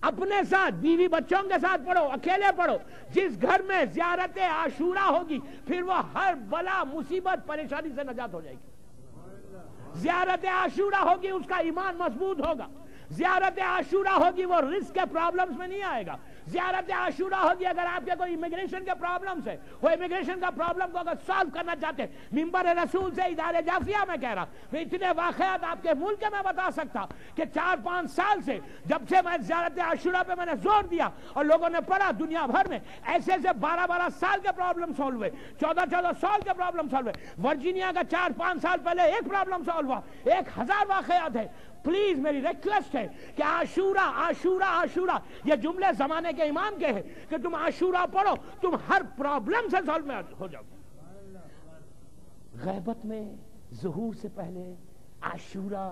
اپنے ساتھ بیوی بچوں کے ساتھ پڑھو، اکیلے پڑھو. جس گھر میں زیارت عاشورہ ہوگی پھر وہ ہر بلا مصیبت پریشانی سے نجات ہو جائے گی. زیارت عاشورہ ہوگی اس کا ایمان مضبوط ہوگا. زیارت عاشورہ ہوگی وہ رزق کے پرابلمز میں نہیں آئے گا. زیارت عاشورہ ہوگی اگر آپ کے کوئی امیگریشن کے پرابلمز ہے، وہ امیگریشن کا پرابلم کو اگر سالو کرنا چاہتے ہیں، منبر رسول سے ادارے جعفریہ میں کہہ رہا میں اتنے واقعات آپ کے ملک میں بتا سکتا کہ 4-5 سال سے جب سے میں زیارت عاشورہ پہ میں نے زور دیا اور لوگوں نے پڑھا دنیا بھر میں ایسے 12 سال کے پرابلم سالو ہوئے، 14 سال کے پرابلم سالو ہوئے. ورجینیا کا 4-5 سال پہلے ایک پرابلم سالو ہوا. 1000 واقعات ہے. پلیز میری ریکویسٹ ہے کہ عاشورہ یہ جملے زمانے کے امام کے ہیں کہ تم عاشورہ پڑھو، تم ہر پرابلم سے سالو میں ہو جاؤ. غیبت میں ظہور سے پہلے عاشورہ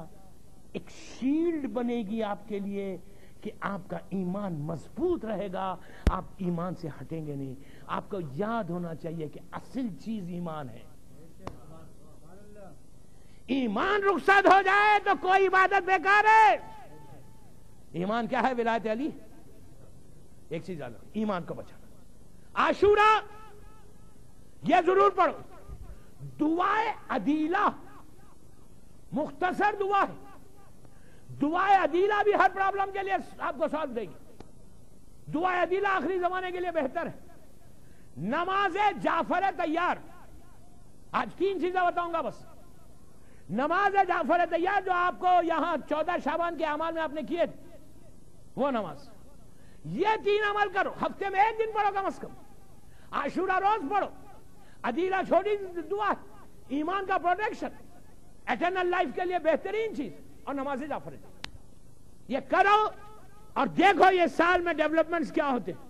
ایک شیلڈ بنے گی آپ کے لیے کہ آپ کا ایمان مضبوط رہے گا، آپ ایمان سے ہٹیں گے نہیں. آپ کو یاد ہونا چاہیے کہ اصل چیز ایمان ہے. ایمان رخصت ہو جائے تو کوئی عبادت بیکار ہے. ایمان کیا ہے؟ ولایت علی. ایک چیز جانو، ایمان کو بچانا. عاشورہ یہ ضرور پڑھو. دعائے عدیلہ مختصر دعا ہے. دعائے عدیلہ بھی ہر پرابلم کے لیے آپ کو سالو دے گی. دعائے عدیلہ آخری زمانے کے لیے بہتر ہے. نماز جعفر طیار. آج 3 چیزیں بتاؤں گا بس. نماز جعفر طیار جو آپ کو یہاں 14 شعبان کے اعمال میں آپ نے کیے وہ نماز، یہ 3 عمل کرو. ہفتے میں 1 دن پڑھو کم از کم. عاشورہ روز پڑھو. عدیلہ چھوٹی دعا ہے، ایمان کا پروٹیکشن، ایٹرنل لائف کے لیے بہترین چیز. اور نماز جعفر یہ کرو اور دیکھو یہ سال میں ڈیولپمنٹس کیا ہوتے ہیں.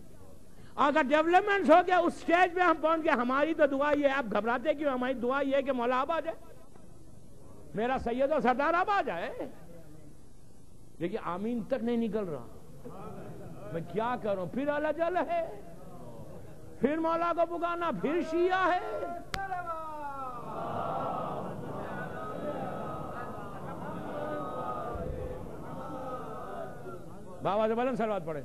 اگر ڈیولپمنٹس ہو گیا اس سٹیج پہ ہم پہنچ گئے، ہماری تو دعا یہ ہے. آپ گھبراتے کیوں؟ ہماری دعا یہ ہے کہ مولا اب آ جائے، میرا سید و سردار اب آ جائے. لیکن آمین تک نہیں نکل رہا. میں کیا کروں؟ پھر اللہ جل ہے، پھر مولا کو پکارنا، پھر شیعہ ہے. بابا سے بلند سلوات پڑھے.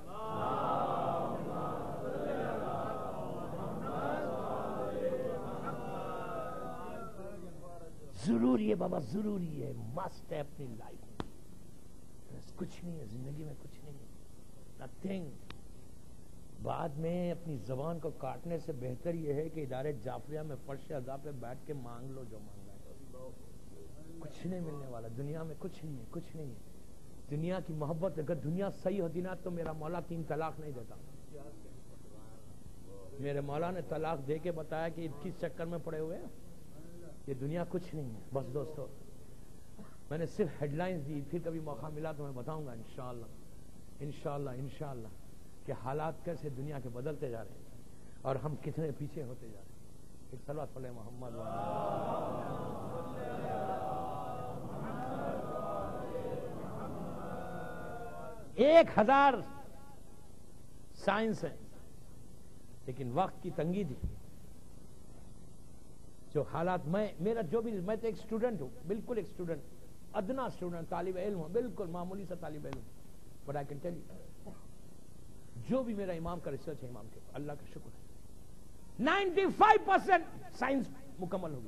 ضروری ہے بابا، ضروری ہے، مسٹ ہے اپنی لائف میں. کچھ نہیں ہے زندگی میں، کچھ نہیں ہے، نتھنگ. بعد میں اپنی زبان کو کاٹنے سے بہتر یہ ہے کہ ادارے جعفریہ میں فرش اعضاء پہ بیٹھ کے مانگ لو جو مانگنا ہے. کچھ نہیں ملنے والا دنیا میں، کچھ نہیں ہے، کچھ نہیں ہے. دنیا کی محبت، اگر دنیا صحیح ہوتی نا تو میرا مولا 3 طلاق نہیں دیتا. میرے مولا نے طلاق دے کے بتایا کہ کس چکر میں پڑے ہوئے ہیں. یہ دنیا کچھ نہیں ہے. بس دوستو میں نے صرف ہیڈ لائنز دی، پھر کبھی موقع ملا تو میں بتاؤں گا انشاءاللہ انشاءاللہ انشاءاللہ کہ حالات کیسے دنیا کے بدلتے جا رہے ہیں اور ہم کتنے پیچھے ہوتے جا رہے ہیں. ایک صلوات پڑھیں محمد. 1000 سائنس ہے لیکن وقت کی تنگی تھی. جو حالات میں تو ایک اسٹوڈنٹ ہوں، بالکل ایک اسٹوڈنٹ، ادنا اسٹوڈنٹ، طالب علم ہوں، بالکل معمولی سا طالب علم. But I can tell you جو بھی میرا امام کا ریسرچ ہے، امام کے اللہ کا شکر ہے 95% سائنس مکمل ہوگی.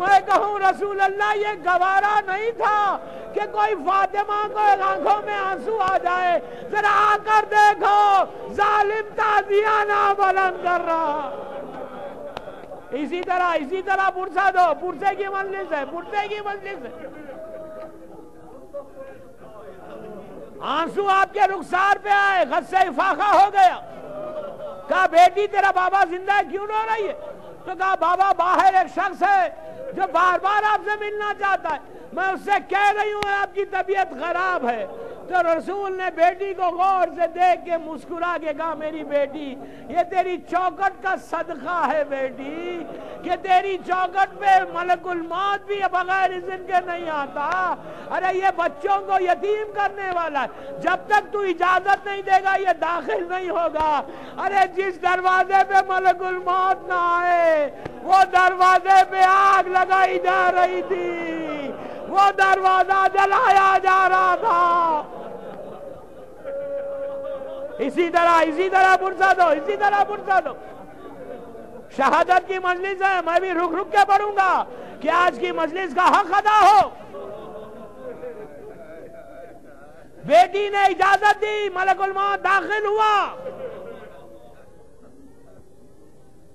میں کہوں رسول اللہ یہ گوارا نہیں تھا کہ کوئی فاطمہ کو آنکھوں میں آنسو آ جائے. ذرا آ کر دیکھو ظالم تازیانہ بلند کر رہا. اسی طرح پرسا دو. پرسے کی مجلس ہے, پرسے کی مجلس ہے. آنسو آپ کے رخسار پہ آئے, غصہ افاقہ ہو گیا. کہا بیٹی تیرا بابا زندہ ہے, کیوں رو رہی ہے؟ تو کہا بابا باہر ایک شخص ہے جو بار بار آپ سے ملنا چاہتا ہے, میں اس سے کہہ رہی ہوں آپ کی طبیعت خراب ہے. تو رسول نے بیٹی کو غور سے دیکھ کے مسکرا کے کہا میری بیٹی یہ تیری چوکٹ کا صدقہ ہے بیٹی, کہ تیری چوکٹ پہ ملک الموت بھی بغیر اذن کے نہیں آتا. ارے یہ بچوں کو یتیم کرنے والا ہے, جب تک تو اجازت نہیں دے گا یہ داخل نہیں ہوگا. ارے جس دروازے پہ ملک الموت نہ آئے وہ دروازے پہ آگ لگائی جا رہی تھی, وہ دروازہ جلایا جا رہا تھا. اسی طرح پرسا دو, اسی طرح پرسا دو. شہادت کی مجلس ہے, میں بھی رک رک کے پڑھوں گا کہ آج کی مجلس کا حق ادا ہو. بیٹی نے اجازت دی, ملک الموت داخل ہوا.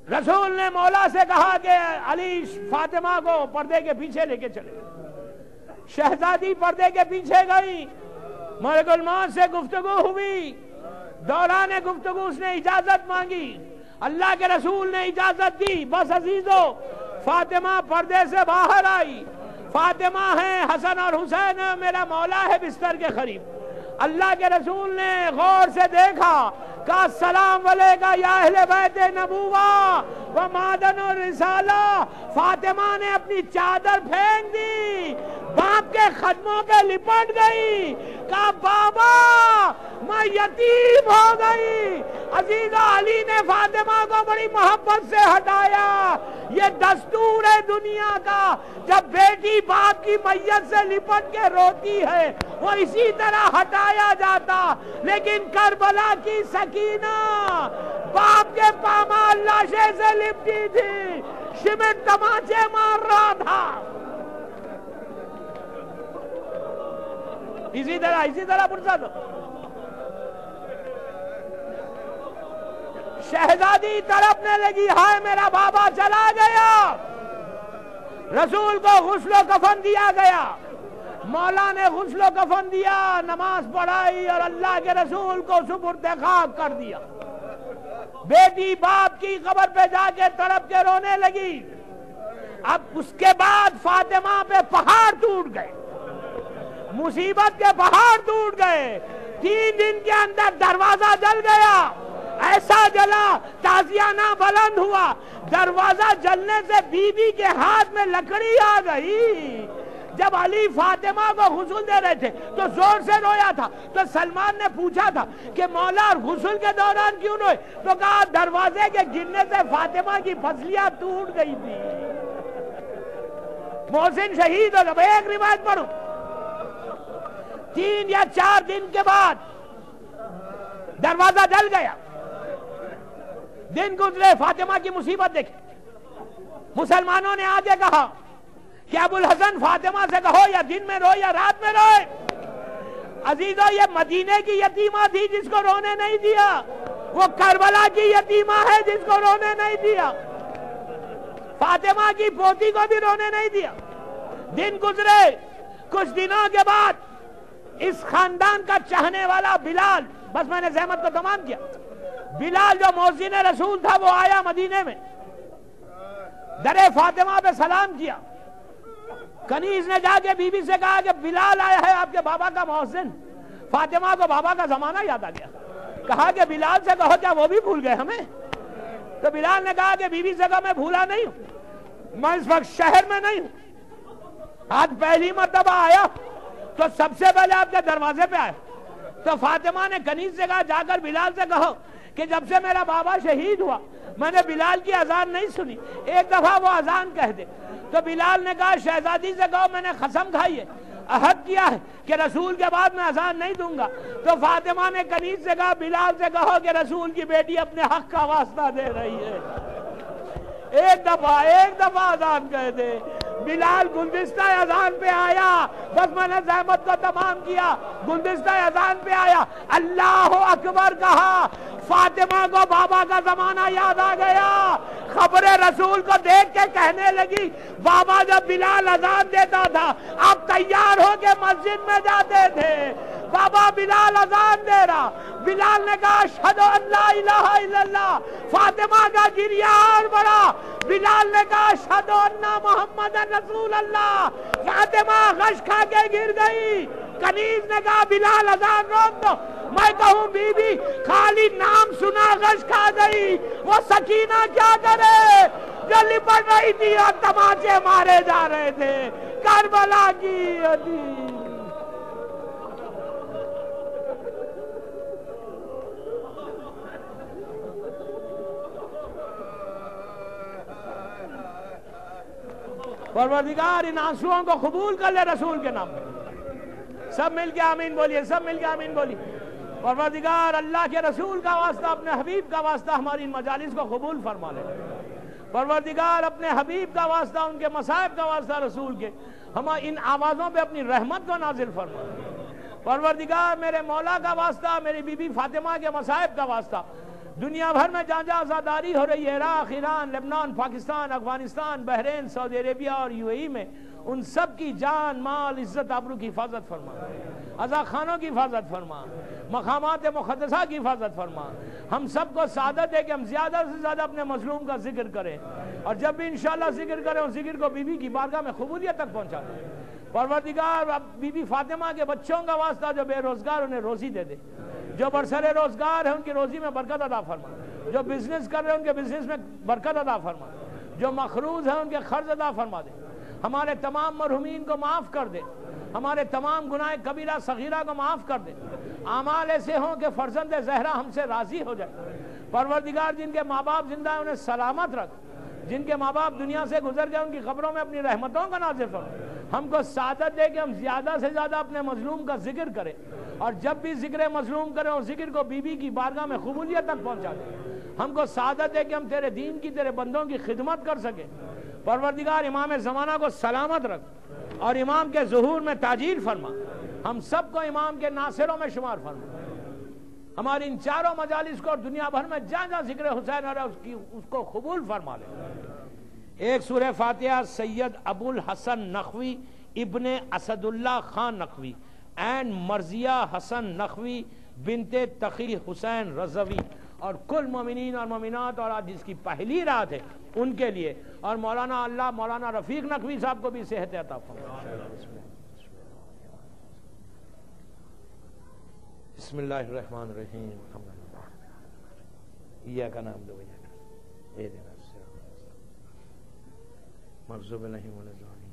رسول نے مولا سے کہا کہ علی فاطمہ کو پردے کے پیچھے لے کے چلے. شہزادی پردے کے پیچھے گئی, ملک الموت سے گفتگو ہوئی. دوران گفتگو اس نے اجازت مانگی, اللہ کے رسول نے اجازت دی. بس عزیزو فاطمہ پردے سے باہر آئی. فاطمہ ہے, حسن اور حسین ہے, میرا مولا ہے بستر کے قریب. اللہ کے رسول نے غور سے دیکھا, کہا السلام علیکہ یا اہل بیت نبوہ و معدن الرسالہ. فاطمہ نے اپنی چادر پھینک دی, باپ کے قدموں پہ لپٹ گئی, کہا بابا میں یتیم ہو گئی. عزیزہ علی نے فاطمہ کو بڑی محبت سے ہٹایا. یہ دستور ہے دنیا کا, جب بیٹی باپ کی میت سے لپٹ کے روتی ہے وہ اسی طرح ہٹایا جاتا. لیکن کربلا کی سکینہ باپ کے پامال لاشے سے لپٹی تھی, شمٹ تماچے مار رہا تھا. اسی طرح پرسا دو. شہزادی تڑپنے لگی, ہائے میرا بابا چلا گیا. رسول کو غسل و کفن دیا گیا. مولا نے غسل و کفن دیا, نماز پڑھائی اور اللہ کے رسول کو سپرد خاک کر دیا. بیٹی باپ کی قبر پہ جا کے تڑپ کے رونے لگی. اب اس کے بعد فاطمہ پہ پہاڑ ٹوٹ گئے, مصیبت کے پہاڑ ٹوٹ گئے. 3 دن کے اندر دروازہ جل گیا, ایسا جلا تازیانہ بلند ہوا. دروازہ جلنے سے بی بی کے ہاتھ میں لکڑی آ گئی. جب علی فاطمہ کو غسل دے رہے تھے تو زور سے رویا تھا. تو سلمان نے پوچھا تھا کہ مولا غسل کے دوران کیوں روئے؟ تو کہا دروازے کے گرنے سے فاطمہ کی پسلیاں ٹوٹ گئی تھی. محسن شہید ہو گیا. ایک روایت پڑھوں, 3 یا 4 دن کے بعد دروازہ جل گیا. دن گزرے, فاطمہ کی مصیبت دیکھی. مسلمانوں نے آگے کہا کہ ابو الحسن فاطمہ سے کہو یا دن میں روئے یا رات میں روئے. عزیزو یہ مدینے کی یتیمہ تھی جس کو رونے نہیں دیا, وہ کربلا کی یتیمہ ہے جس کو رونے نہیں دیا, فاطمہ کی پوتی کو بھی رونے نہیں دیا. دن گزرے, کچھ دنوں کے بعد اس خاندان کا چاہنے والا بلال, بس میں نے زحمت کو تمام کیا, بلال جو مؤذن رسول تھا وہ آیا مدینے میں, در فاطمہ پہ سلام کیا. کنیز نے جا کے بی بی سے کہا کہ بلال آیا ہے آپ کے بابا کا مؤذن. فاطمہ کو بابا کا زمانہ یاد آ گیا. کہا کہ بلال سے کہو کیا وہ بھی بھول گئے ہمیں؟ تو بلال نے کہا کہ بی بی سے کہا میں بھولا نہیں ہوں, میں اس وقت شہر میں نہیں ہوں, آج پہلی مرتبہ آیا تو سب سے پہلے آپ کے دروازے پہ آئے. تو فاطمہ نے کنیز سے کہا جا کر بلال سے کہو کہ جب سے میرا بابا شہید ہوا میں نے بلال کی اذان نہیں سنی, ایک دفعہ وہ اذان کہہ دے. تو بلال نے کہا شہزادی سے کہو میں نے قسم کھائی ہے, عہد کیا ہے کہ رسول کے بعد میں اذان نہیں دوں گا. تو فاطمہ نے کنیز سے کہا بلال سے کہو کہ رسول کی بیٹی اپنے حق کا واسطہ دے رہی ہے, ایک دفعہ اذان کہہ دے. بلال گلدستہ اذان پہ آیا، بس میں نے زحمت کو تمام کیا، گلدستہ اذان پہ آیا، اللہ اکبر کہا، فاطمہ کو بابا کا زمانہ یاد آ گیا، خبر رسول کو دیکھ کے کہنے لگی بابا جب بلال اذان دیتا تھا آپ تیار ہو کے مسجد میں جاتے تھے، بابا بلال اذان دے رہا، بلال نے کہا اشہد ان لا الہ الا اللہ، فاطمہ کا گریہ اور بڑا، بلال نے کہا اشہد ان محمد رسول اللہ، فاطمہ غش کھا کے گر گئی، کنیز نے کہا بلال اذان روک دو، میں کہوں بی بی خالی نام سنا غش کھا گئی، وہ سکینہ کیا کرے جو لپٹ رہی تھی اور تماچے مارے جا رہے تھے، کربلا کی عظیم پروردگار ان آنسوؤں کو قبول کر لے رسول کے نام پہ، سب مل کے آمین بولیے، سب مل کے آمین بولیے۔ پروردگار اللہ کے رسول کا واسطہ، اپنے حبیب کا واسطہ ہماری ان مجالس کو قبول فرما لے، پروردگار اپنے حبیب کا واسطہ، ان کے مصائب کا واسطہ رسول کے، ہم ان آوازوں پہ اپنی رحمت کو نازل فرما لے، پروردگار میرے مولا کا واسطہ، میری بی بی فاطمہ کے مصائب کا واسطہ، دنیا بھر میں جہاں جہاں آزاداری ہو رہی ہے، عراق، ایران، لبنان، پاکستان، افغانستان، بحرین، سعودی عربیہ اور UAE میں، ان سب کی جان، مال، عزت، آبرو کی حفاظت فرما، عزا خانوں کی حفاظت فرما، مقامات مقدسہ کی حفاظت فرما، ہم سب کو سعادت ہے کہ ہم زیادہ سے زیادہ اپنے مظلوم کا ذکر کریں، اور جب بھی انشاءاللہ ذکر کریں اس ذکر کو بی بی کی بارگاہ میں قبولیت تک پہنچا دیں۔ پروردگار بی بی فاطمہ کے بچوں کا واسطہ، جو بے روزگار انہیں روزی دے دے، جو برسر روزگار ہے ان کی روزی میں برکت عطا فرما، جو بزنس کر رہے ہیں ان کے بزنس میں برکت عطا فرما، جو مقروض ہیں ان کے قرض عطا فرما دے، ہمارے تمام مرحومین کو معاف کر دے، ہمارے تمام گناہ کبیرہ صغیرہ کو معاف کر دے، اعمال ایسے ہوں کہ فرزند زہرا ہم سے راضی ہو جائے، پروردگار جن کے ماں باپ زندہ ہیں انہیں سلامت رکھ، جن کے ماں باپ دنیا سے گزر گئے ان کی قبروں میں اپنی رحمتوں کا نازل فرما، ہم کو سعادت دے کہ ہم زیادہ سے زیادہ اپنے مظلوم کا ذکر کریں، اور جب بھی ذکر مظلوم کریں اور ذکر کو بی بی کی بارگاہ میں قبولیت تک پہنچا دیں، ہم کو سعادت دے کہ ہم تیرے دین کی، تیرے بندوں کی خدمت کر سکیں، پروردگار امام زمانہ کو سلامت رکھ اور امام کے ظہور میں تاجیل فرما، ہم سب کو امام کے ناصروں میں شمار فرما، ہماری ان چاروں مجالس کو اور دنیا بھر میں جہاں جہاں ذکر حسین ہو رہا ہے اس کو قبول فرما لے۔ ایک سورہ فاتحہ سید ابو الحسن نقوی ابن اسد اللہ خان نقوی اینڈ مرضیہ حسن نقوی بنت تقی حسین رضوی اور کل مومنین اور مومنات، اور آج جس کی پہلی رات ہے ان کے لیے، اور مولانا رفیق نقوی صاحب کو بھی صحت عطا فرمائے۔ بسم اللہ الرحمن الرحیم، ایاک نعبد و ایاک نستعین، اہدنا الصراط المستقیم، مغضوب علیہم ولا الضالین۔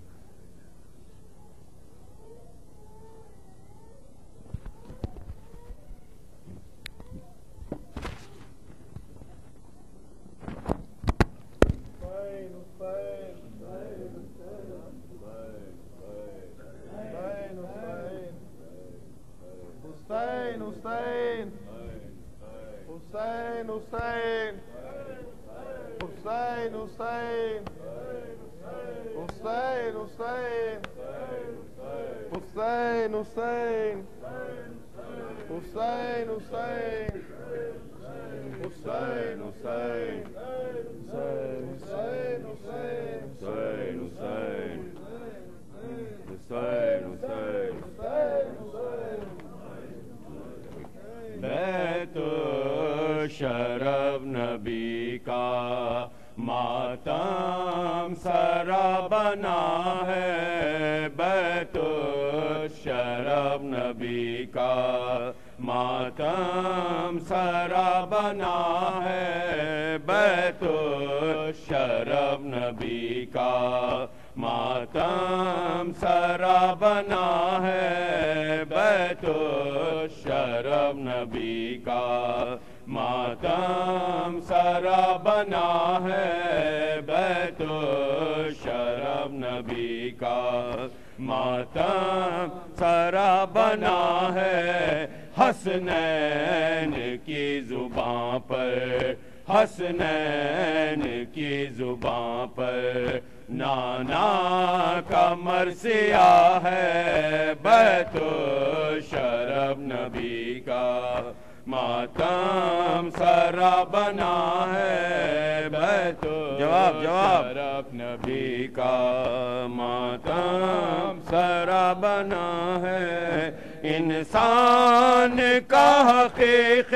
بیت شرف نبی کا ماتم سرا بنا ہے، بیت شرف نبی کا ماتم سرا بنا ہے، بیت شرف نبی کا ماتم سرا بنا ہے، بیت شرف نبی کا ماتم سرا بنا ہے، بیت شرف نبی کا ماتم سرا بنا ہے، حسنین کی زبان پر، حسنین کی زبان پر نانا کا مرثیہ ہے بیت الشرف نبی کا ماتم سرا بنا ہے بیت الشرف نبی کا ماتم سرا بنا ہے انسان کا حقیق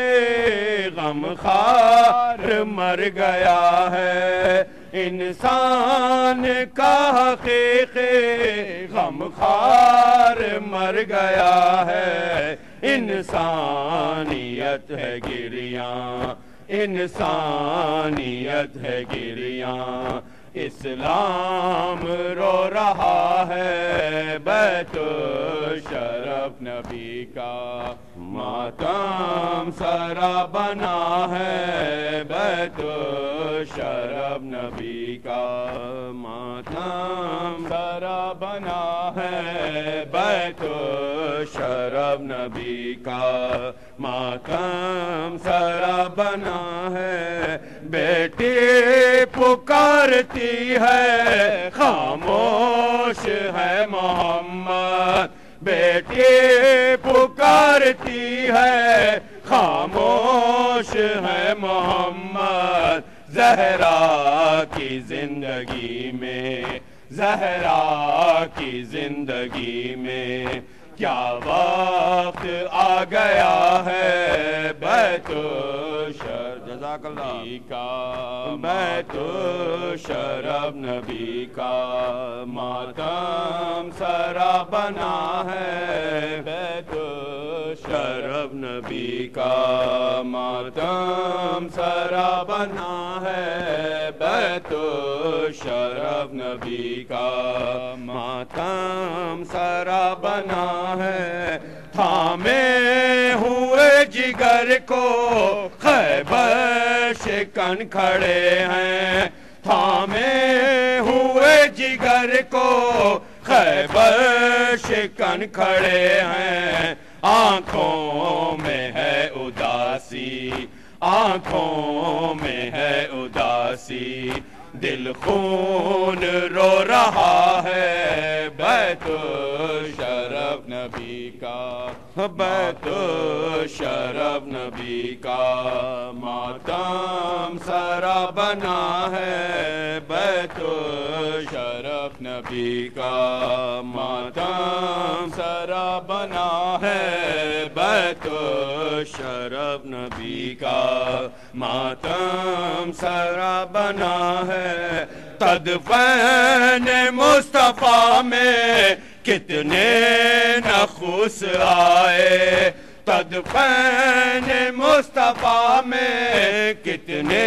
غم خار مر گیا ہے انسان کا حقیق غم خار مر گیا ہے انسانیت ہے گریاں انسانیت ہے گریاں اسلام رو رہا ہے بیت الشرف نبی کا ماتم سرا بنا ہے بیت الشرف نبی کا ماتم سرا بنا ہے بیت الشرف نبی کا ماتم سرا بنا ہے بیٹی پکارتی ہے خاموش ہے محمد بیٹی پکارتی ہے خاموش ہے محمد زہرا کی زندگی میں زہرا کی زندگی میں کیا وقت آ گیا ہے بیت الشرف جزاک اللہ کا بیت الشرف نبی کا ماتم سرا بنا ہے بیت الشرف نبی کا ماتم سرا بنا ہے بیت الشرف نبی کا ماتم سرا بنا ہے تھامے ہوئے جگر کو خیبر شکن کھڑے ہیں تھامے ہوئے جگر کو خیبر شکن کھڑے ہیں آنکھوں میں ہے اداسی آنکھوں میں ہے اداسی دل خون رو رہا ہے بیت الشرف نبی کا بیت الشرف نبی کا ماتم سرا بنا ہے بیت الشرف نبی کا ماتم سرا بنا ہے بیت الشرف نبی کا ماتم سرا بنا ہے تدفین مصطفیٰ میں کتنے نخوس آئے تدفین مصطفیٰ میں کتنے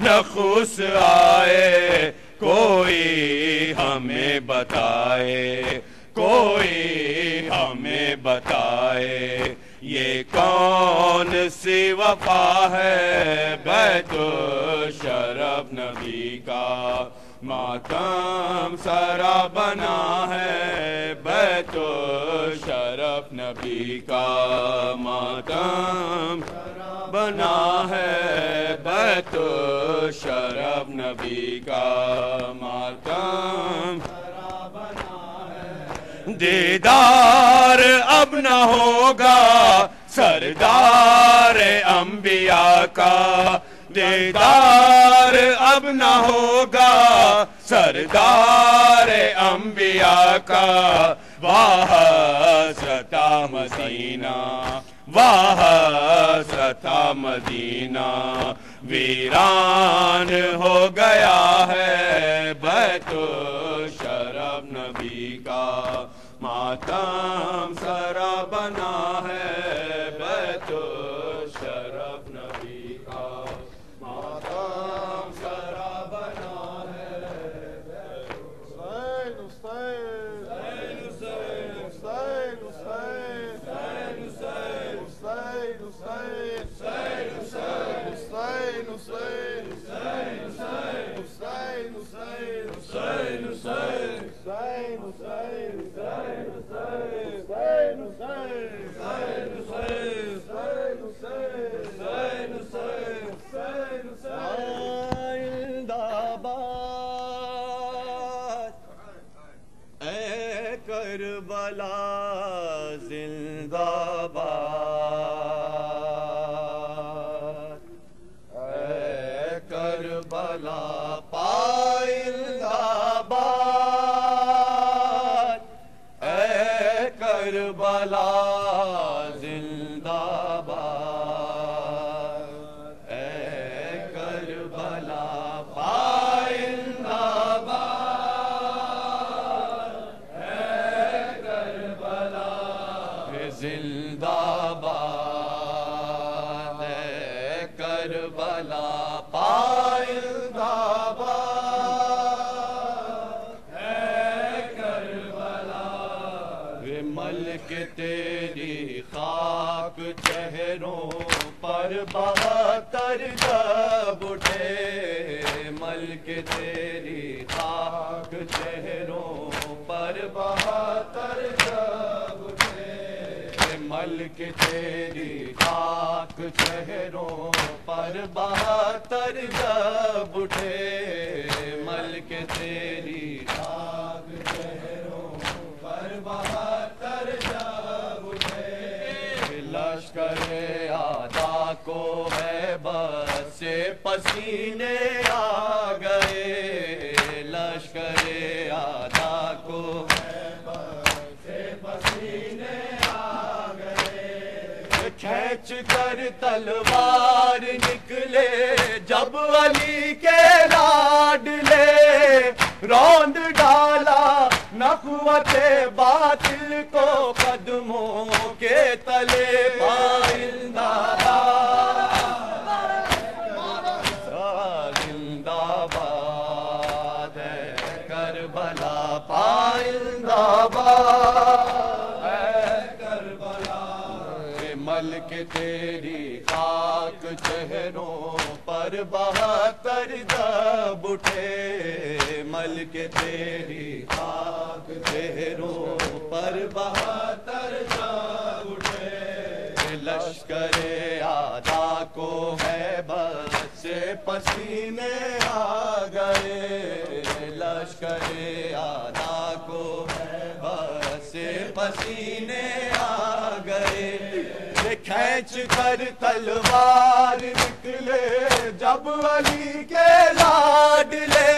نخوس آئے کوئی ہمیں بتائے کوئی ہمیں بتائے یہ کون سی وفا ہے بیت الشرف نبی کا ماتم سرا بنا ہے بیت الشرف نبی کا ماتم بنا ہے بیت الشرف نبی کا ماتم دیدار اب نہ ہوگا سردار انبیاء کا دیدار اب نہ ہوگا سردار انبیاء کا واہ ستا مدینہ واہ ستا مدینہ ویران ہو گیا ہے بیت الشرف نبی کا ماتم سرا بنا ہے بیت الشرف نبی کا ماتم سرا بنا ہے Hussein کربلا پائندہ باد، اے کربلا زندہ باد، اے کربلا پائندہ باد، اے کربلا زندہ باد، اے کربلا پائندہ باد، اے کربلا ملک تیری خاک چہروں پر 72 جب اٹھے، ملک تیری خاک چہروں پر 72 جب اٹھے، ملک تیری خاک چہروں پر 72 جب اٹھے، ملک تیری خاک چہروں پر 72 جب اٹھے، لشکر اعداء کو ہے بس سے پسینے آ گئے، لشکر اعداء کو ہے بس سے پسینے آ گئے، کھینچ کر تلوار نکلے جب علی کے لاڈلے، روند ڈالا نخوت باطل کو قدموں کے تلے، پائندہ باد زندہ باد، ہے کربلا پائندہ باد، ہے کربلا ملک تیری خاک چہروں پر 72 جب اٹھے، ملک تیری خاک چہروں پر 72 جب اٹھے، لشکر اعداء کو ہے بس سے پسینے آ گئے، لشکر اعداء کو ہے بس سے پسینے آ گئے، کھینچ کر تلوار نکلے جب علی کے لاڈلے،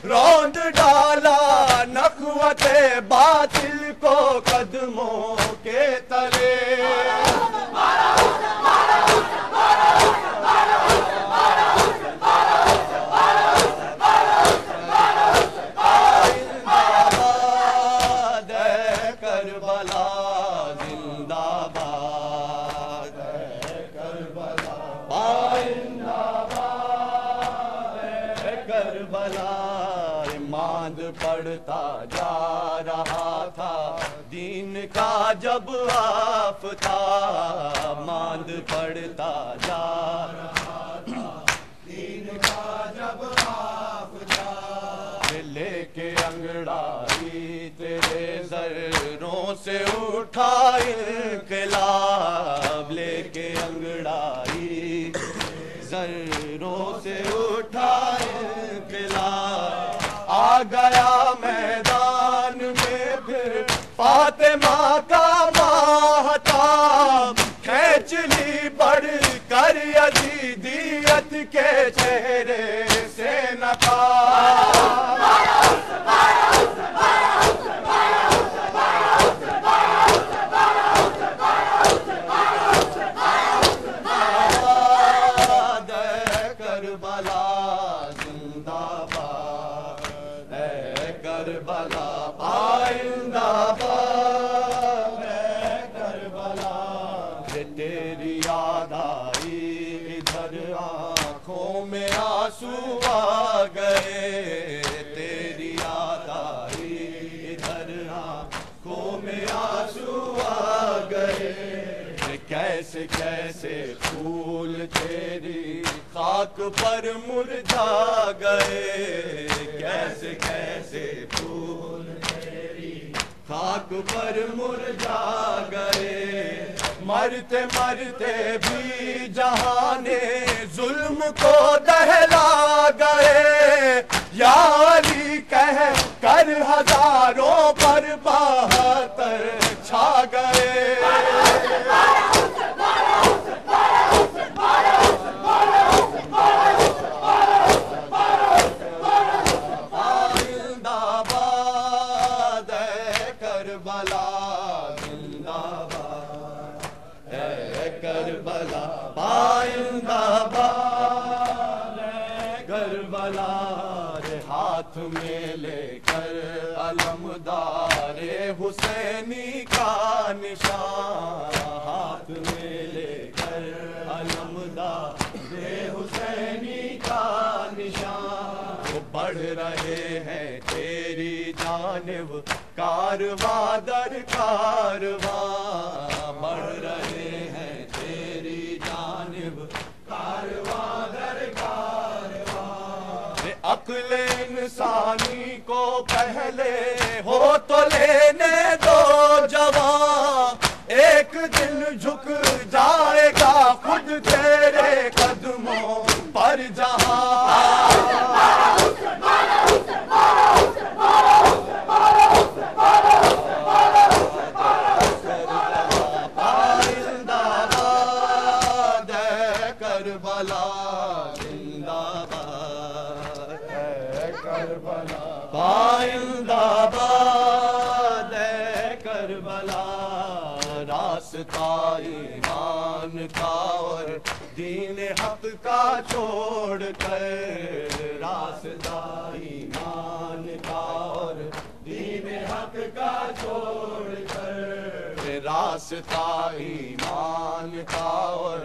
روند ڈالا نخوت باطل کو قدموں کے تلے، کربلا زندہ باد، کربلا پائندہ باد، کربلا ماند پڑتا جا رہا تھا دین کا جب آفتاب، ماند پڑتا جا رہا تھا دین کا جب آفتاب، لے کے انگڑائی تیرے زروں سے اٹھا انقلاب، لے کے انگڑائی زروں سے اٹھا انقلاب، آ گیا میدان میں پھر فاطمہ کا ماہتاب، کھینچ لی بڑھ کر یزیدیت کے چہرے سے نقاب، کربلا زندہ باد، ہے کربلا پائندہ باد، ہے کربلا تیری یاد آئی ادھر آنکھوں میں آنسو آ گئے، تیری یاد آئی ادھر آنکھوں میں آنسو آ گئے، کیسے کیسے پھول تیری خاک پر مرجھا گئے، کیسے کیسے پھول تیری خاک پر مرجھا گئے، مرتے مرتے بھی جہان ظلم کو دہلا گئے، یا علی کہہ کر ہزاروں پر 72 چھا گئے، پائندہ باد کربلا رے ہاتھ میں لے کر علمدار حسینی کا نشان ہاتھ میں لے کر علمدار حسینی کا نشان وہ بڑھ رہے ہیں تیری جانب کارواں در کارواں بڑھ رہے ہیں تیری جانب کارواں در کارواں عقل انسانی کو پہلے ہو تو لینے دو جوان ایک دن جھک جائے گا خود تیرے قدموں پر جہاں پائندہ باد کربلا راستہ ایمان کا اور دین حق کا چھوڑ کر راستہ ایمان کا اور دین حق کا چھوڑ کر راستہ ایمان کا اور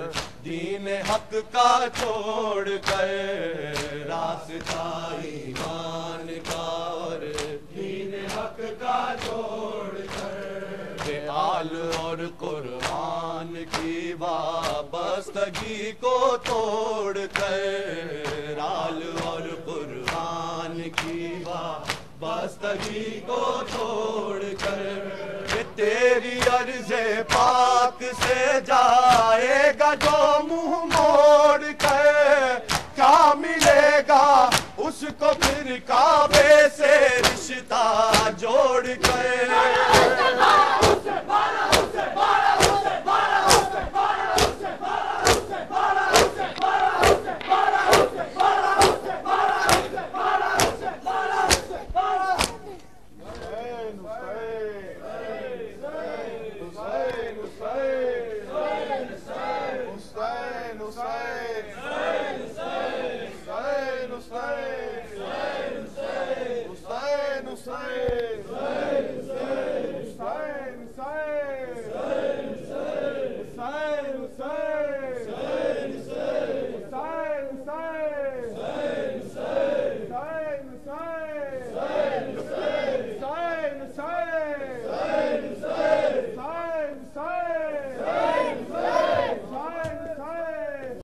دین حق کا چھوڑ کر راستہ ایمان کا اور دین حق کا چھوڑ کر آل اور قرآن کی وابستگی کو توڑ کر آل اور قرآن کی وابستگی کو توڑ کر تیری عرض پاک سے جائے گا جو منہ موڑ کر کیا ملے گا اس کو پھر کعبے سے رشتہ جوڑ کر